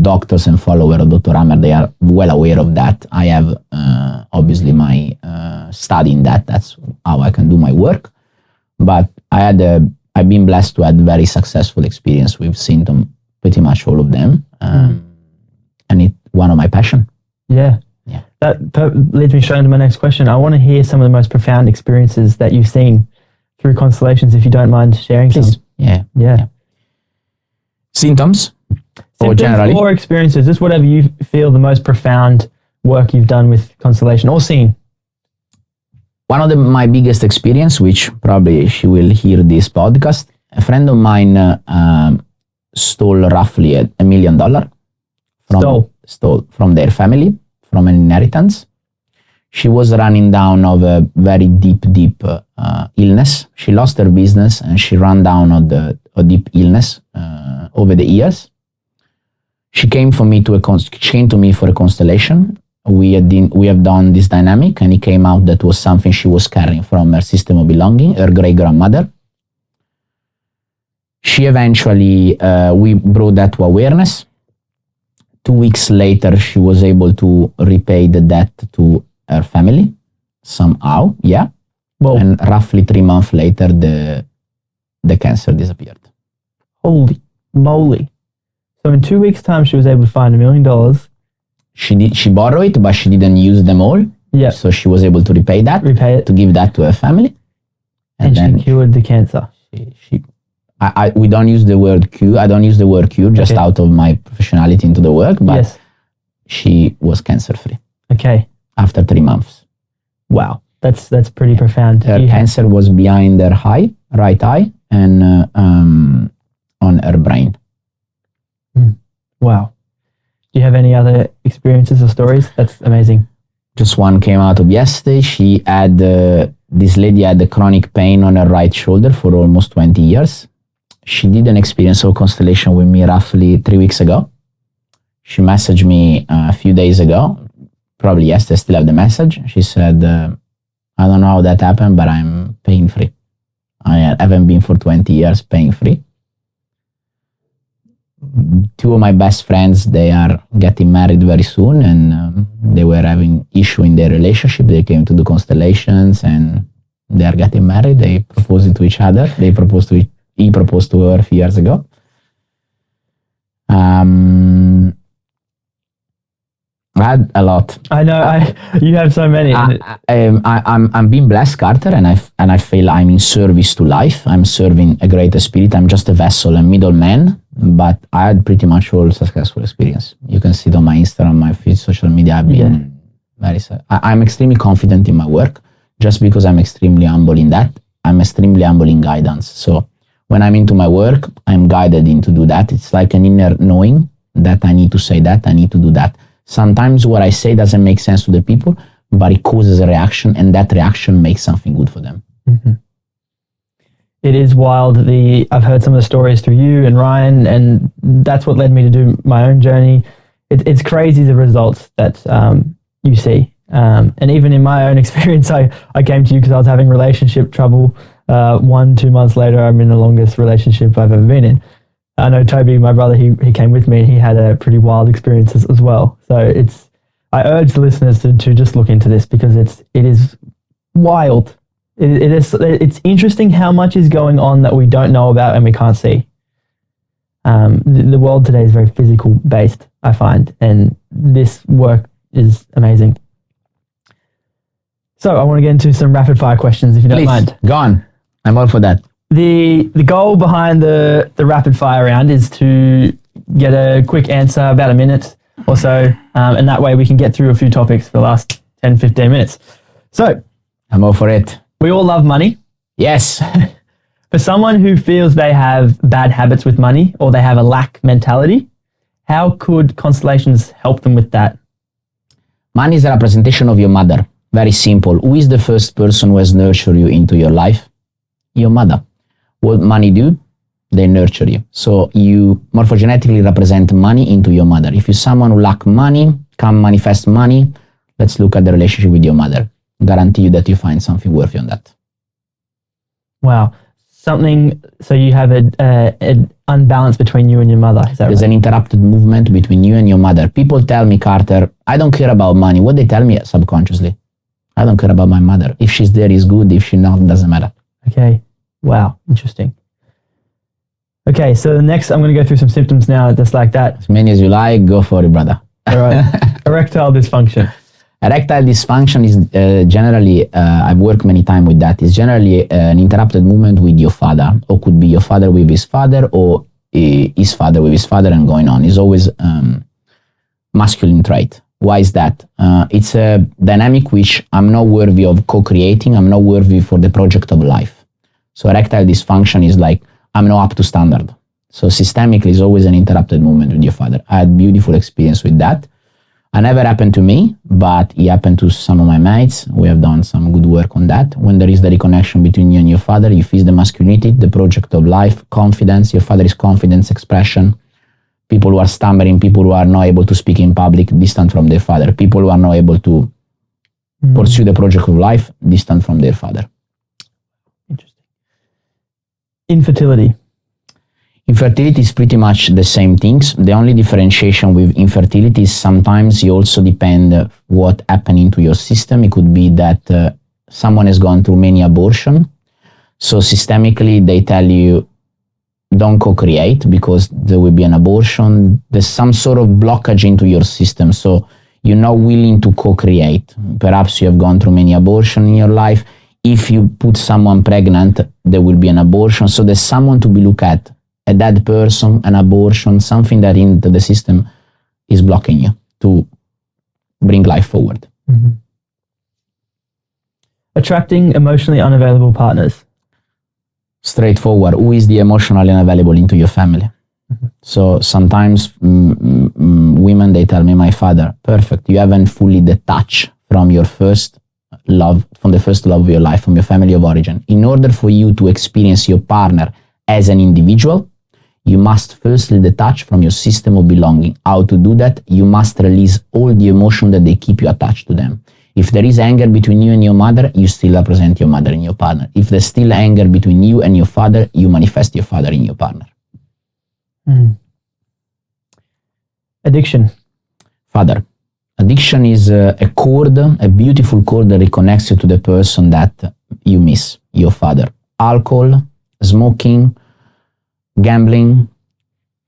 doctors and followers of Dr. Hammer, they are well aware of that. I have obviously my study in that. That's how I can do my work. But I've been blessed to have very successful experience with symptoms, pretty much all of them. And it's one of my passion. Yeah. That leads me straight into my next question. I want to hear some of the most profound experiences that you've seen through Constellations, if you don't mind sharing some. Yeah. Symptoms or generally? Or experiences, just whatever you feel the most profound work you've done with Constellation or seen. One of my biggest experience, which probably she will hear this podcast, a friend of mine stole roughly $1 million from their family, from an inheritance. She was running down of a very deep illness. She lost her business and she ran down of a deep illness over the years. She came to me for a constellation. We have done this dynamic, and it came out that was something she was carrying from her system of belonging, her great grandmother. She eventually, we brought that to awareness. 2 weeks later, she was able to repay the debt to her family somehow. Yeah. Whoa. And roughly 3 months later, the cancer disappeared. Holy moly. So in 2 weeks' time, she was able to find $1 million. She borrowed it, but she didn't use them all. Yeah. So she was able to repay it, to give that to her family. And then she cured the cancer. We don't use the word cure. I don't use the word cure just out of my professionality into the work, but she was cancer free. Okay. After 3 months. Wow. That's pretty profound. Her cancer was behind her right eye, and on her brain. Wow. Do you have any other experiences or stories? That's amazing. Just one came out of yesterday. She had, this lady had a chronic pain on her right shoulder for almost 20 years. She did an experience of constellation with me roughly 3 weeks ago. She messaged me a few days ago, probably yesterday, I still have the message. She said, I don't know how that happened, but I'm pain free. I haven't been for 20 years pain free. 2 of my best friends, they are getting married very soon, and they were having issue in their relationship. They came to the constellations and they are getting married. They proposed to each other. He proposed to her a few years ago. I had a lot. I know. You have so many. I'm being blessed, Carter, and I feel I'm in service to life. I'm serving a greater spirit. I'm just a vessel, a middleman. But I had pretty much all successful experience. You can see it on my Instagram, my social media. I've been Very sad. I'm extremely confident in my work. Just because I'm extremely humble in that, I'm extremely humble in guidance. So when I'm into my work, I'm guided into do that. It's like an inner knowing that I need to say that, I need to do that. Sometimes what I say doesn't make sense to the people, but it causes a reaction, and that reaction makes something good for them. Mm-hmm. It is wild. I've heard some of the stories through you and Ryan, and that's what led me to do my own journey. It's crazy the results that you see. And even in my own experience, I came to you because I was having relationship trouble. 1-2 months later, I'm in the longest relationship I've ever been in. I know Toby, my brother, he came with me. He had a pretty wild experience as well. So I urge the listeners to just look into this because it is wild. It's interesting how much is going on that we don't know about and we can't see. The world today is very physical based, I find, and this work is amazing. So I want to get into some rapid fire questions if you don't mind. Go on. I'm all for that. The goal behind the rapid fire round is to get a quick answer, about a minute or so, and that way we can get through a few topics for the last 10-15 minutes. So I'm all for it. We all love money. Yes. For someone who feels they have bad habits with money or they have a lack mentality, how could Constellations help them with that? Money is a representation of your mother. Very simple. Who is the first person who has nurtured you into your life? Your mother. What money do? They nurture you. So you morphogenetically represent money into your mother. If you're someone who lack money, can't manifest money, let's look at the relationship with your mother. Guarantee you that you find something worthy on that. Wow. So you have an unbalance between you and your mother. Is that There's right? an interrupted movement between you and your mother. People tell me, Carter, I don't care about money. What they tell me subconsciously? I don't care about my mother. If she's there, is good. If she's not, doesn't matter. Okay. Wow. Interesting. Okay. So next, I'm going to go through some symptoms now, just like that. As many as you like, go for it, brother. All right. Erectile dysfunction. Erectile dysfunction is generally, I've worked many times with that, is generally an interrupted movement with your father, or could be your father with his father, or his father with his father, and going on. It's always masculine trait. Why is that? It's a dynamic which I'm not worthy of co-creating, I'm not worthy for the project of life. So erectile dysfunction is like, I'm not up to standard. So systemically, it's always an interrupted movement with your father. I had beautiful experience with that. It never happened to me, but it happened to some of my mates. We have done some good work on that. When there is the reconnection between you and your father, you feel the masculinity, the project of life, confidence. Your father is confidence, expression. People who are stammering, people who are not able to speak in public, distant from their father. People who are not able to pursue the project of life, distant from their father. Interesting. Infertility. Infertility is pretty much the same things. The only differentiation with infertility is sometimes you also depend what happened to your system. It could be that someone has gone through many abortions. So systemically, they tell you, don't co-create because there will be an abortion. There's some sort of blockage into your system. So you're not willing to co-create. Perhaps you have gone through many abortions in your life. If you put someone pregnant, there will be an abortion. So there's someone to be looked at. A dead person, an abortion, something that into the system is blocking you to bring life forward. Mm-hmm. Attracting emotionally unavailable partners. Straightforward. Who is the emotionally unavailable into your family? Mm-hmm. So sometimes women, they tell me, my father, perfect. You haven't fully detached from your first love, from the first love of your life, from your family of origin. In order for you to experience your partner as an individual, you must firstly detach from your system of belonging. How to do that? You must release all the emotion that they keep you attached to them. If there is anger between you and your mother, you still represent your mother and your partner. If there's still anger between you and your father, you manifest your father in your partner. Addiction. Father. Addiction is a cord, a beautiful cord that reconnects you to the person that you miss, your father. Alcohol, smoking, gambling,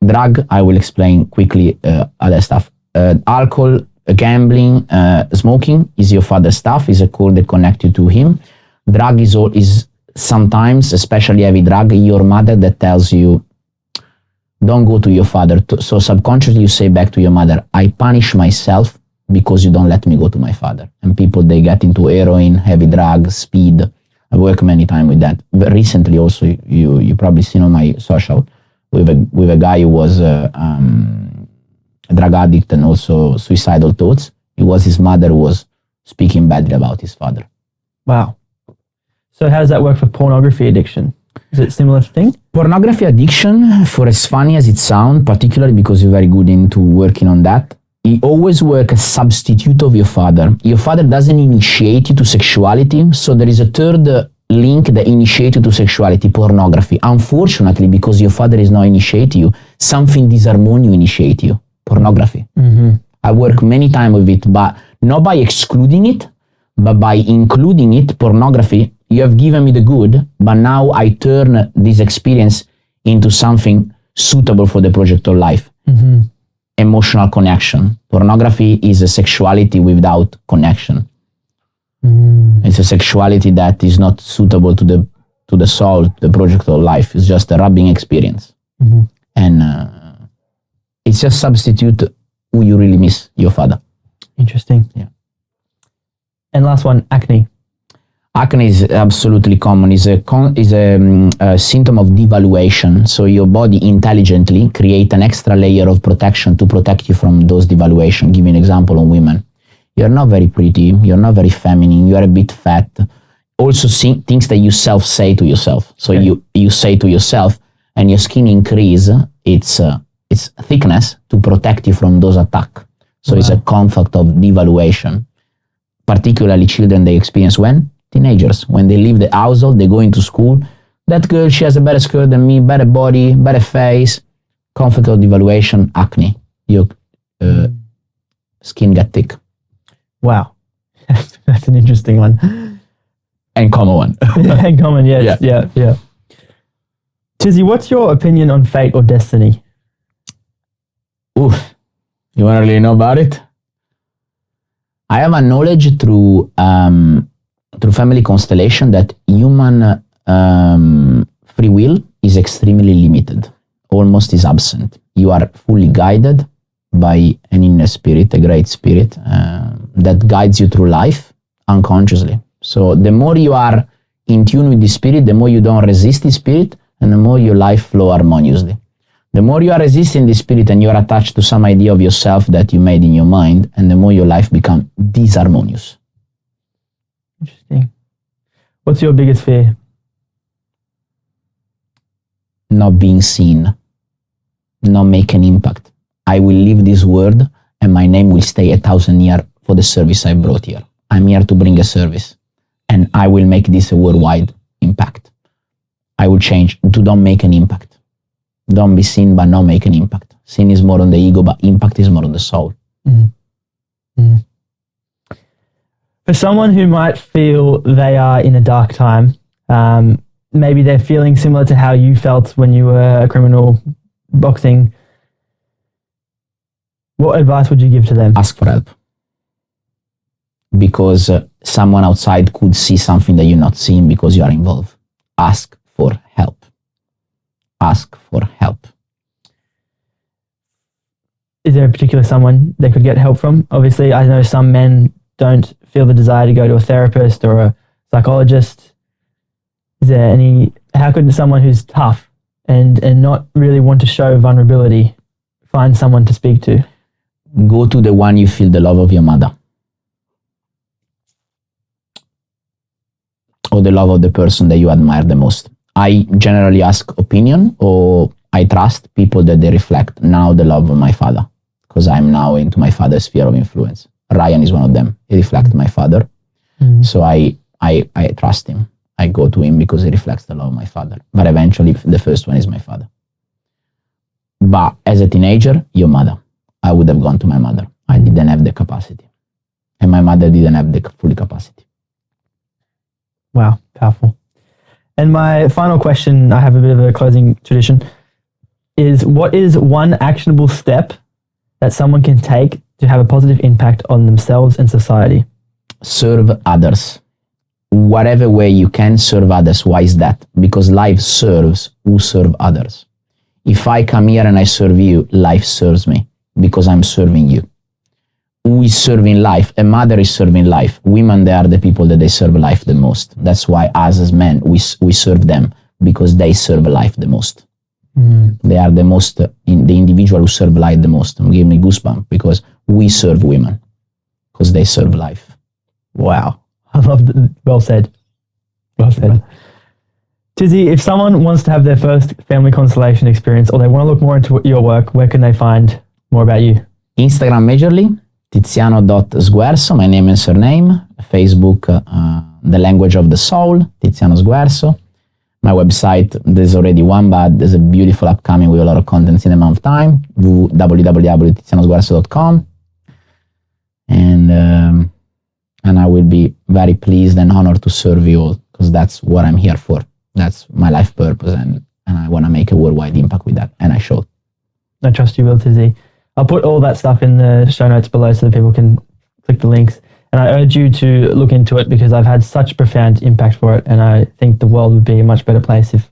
drug, I will explain quickly other stuff. Alcohol, gambling, smoking is your father's stuff, is a cord that connects you to him. Drug is sometimes, especially heavy drug, your mother that tells you, don't go to your father. So subconsciously you say back to your mother, I punish myself because you don't let me go to my father. And people, they get into heroin, heavy drugs, speed. I work many times with that. Recently also, you probably seen on my social, with a guy who was a drug addict and also suicidal thoughts. It was his mother who was speaking badly about his father. Wow. So how does that work for pornography addiction? Is it a similar thing? Pornography addiction, for as funny as it sounds, particularly because you're very good into working on that, it always works as substitute of your father. Your father doesn't initiate you to sexuality, so there is a third link that initiates you to sexuality, pornography. Unfortunately, because your father is not initiating you, something disharmonious initiate you, pornography. Mm-hmm. I work many times with it, but not by excluding it, but by including it, pornography. You have given me the good, but now I turn this experience into something suitable for the project of life. Mm-hmm. Emotional connection. Pornography is a sexuality without connection. Mm. It's a sexuality that is not suitable to the soul, to the project of life. It's just a rubbing experience. Mm-hmm. And it's just substitute who you really miss, your father. Interesting. Yeah. And last one, acne. Acne is absolutely common. Is a symptom of devaluation. So your body intelligently create an extra layer of protection to protect you from those devaluation. Give you an example on women. You're not very pretty. You're not very feminine. You are a bit fat. Also, things that you say to yourself. So okay. you say to yourself, and your skin increase its thickness to protect you from those attacks. So It's a conflict of devaluation. Particularly children, they experience when? Teenagers. When they leave the household, they go into school. That girl, she has a better skirt than me, better body, better face. Conflict of devaluation, acne. Your skin get thick. Wow. That's an interesting one. And common one. And common, yes. Yeah. Tizzy, what's your opinion on fate or destiny? Oof. You want to really know about it? I have a knowledge through family constellation that human free will is extremely limited, almost is absent. You are fully guided by an inner spirit, a great spirit that guides you through life unconsciously. So the more you are in tune with the spirit, the more you don't resist the spirit, and the more your life flow harmoniously. The more you are resisting the spirit and you are attached to some idea of yourself that you made in your mind, and the more your life becomes disharmonious. Interesting. What's your biggest fear? Not being seen, not make an impact. I will leave this world and my name will stay 1,000 years for the service I brought here. I'm here to bring a service and I will make this a worldwide impact. I will change to don't make an impact. Don't be seen but not make an impact. Sin is more on the ego, but impact is more on the soul. Mm-hmm. Mm-hmm. For someone who might feel they are in a dark time, maybe they're feeling similar to how you felt when you were a criminal boxing, what advice would you give to them? Ask for help. Because someone outside could see something that you're not seeing because you are involved. Ask for help. Ask for help. Is there a particular someone they could get help from? Obviously, I know some men don't feel the desire to go to a therapist or a psychologist. Is there any, how could someone who's tough and not really want to show vulnerability find someone to speak to? Go to the one you feel the love of your mother. Or the love of the person that you admire the most. I generally ask opinion, or I trust people that they reflect now the love of my father, because I'm now into my father's sphere of influence. Ryan is one of them. He reflects my father. Mm-hmm. So I trust him. I go to him because he reflects the love of my father. But eventually the first one is my father. But as a teenager, your mother. I would have gone to my mother. I didn't have the capacity. And my mother didn't have the full capacity. Wow, powerful. And my final question, I have a bit of a closing tradition, is what is one actionable step that someone can take to have a positive impact on themselves and society? Serve others. Whatever way you can serve others. Why is that? Because life serves who serve others. If I come here and I serve you, life serves me because I'm serving you. we serve in life. A mother is serving life. Women, they are the people that they serve life the most. That's why us as men, we serve them because they serve life the most. They are the most, the individual who serve life the most. And give me goosebumps because we serve women because they serve life. Wow. I love that. Well said. Well said. Tizzy, if someone wants to have their first family constellation experience or they want to look more into your work, where can they find more about you? Instagram majorly, Tiziano.Sguerso, my name and surname. Facebook, The Language of the Soul, Tiziano Sguerso. My website, there's already one, but there's a beautiful upcoming with a lot of contents in a month time, www.tizianosguerso.com. And I will be very pleased and honored to serve you all because that's what I'm here for. That's my life purpose, and I want to make a worldwide impact with that, and I shall. I trust you will, Tizzy. I'll put all that stuff in the show notes below so that people can click the links. And I urge you to look into it because I've had such profound impact for it, and I think the world would be a much better place if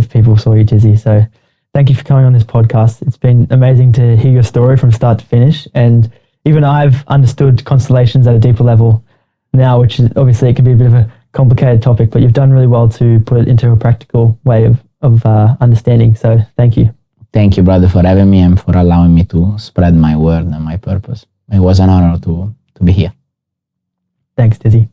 people saw you, Tizzy. So thank you for coming on this podcast. It's been amazing to hear your story from start to finish, and even I've understood constellations at a deeper level now, which is obviously it can be a bit of a complicated topic, but you've done really well to put it into a practical way of understanding. So thank you. Thank you, brother, for having me and for allowing me to spread my word and my purpose. It was an honor to be here. Thanks, Tizzy.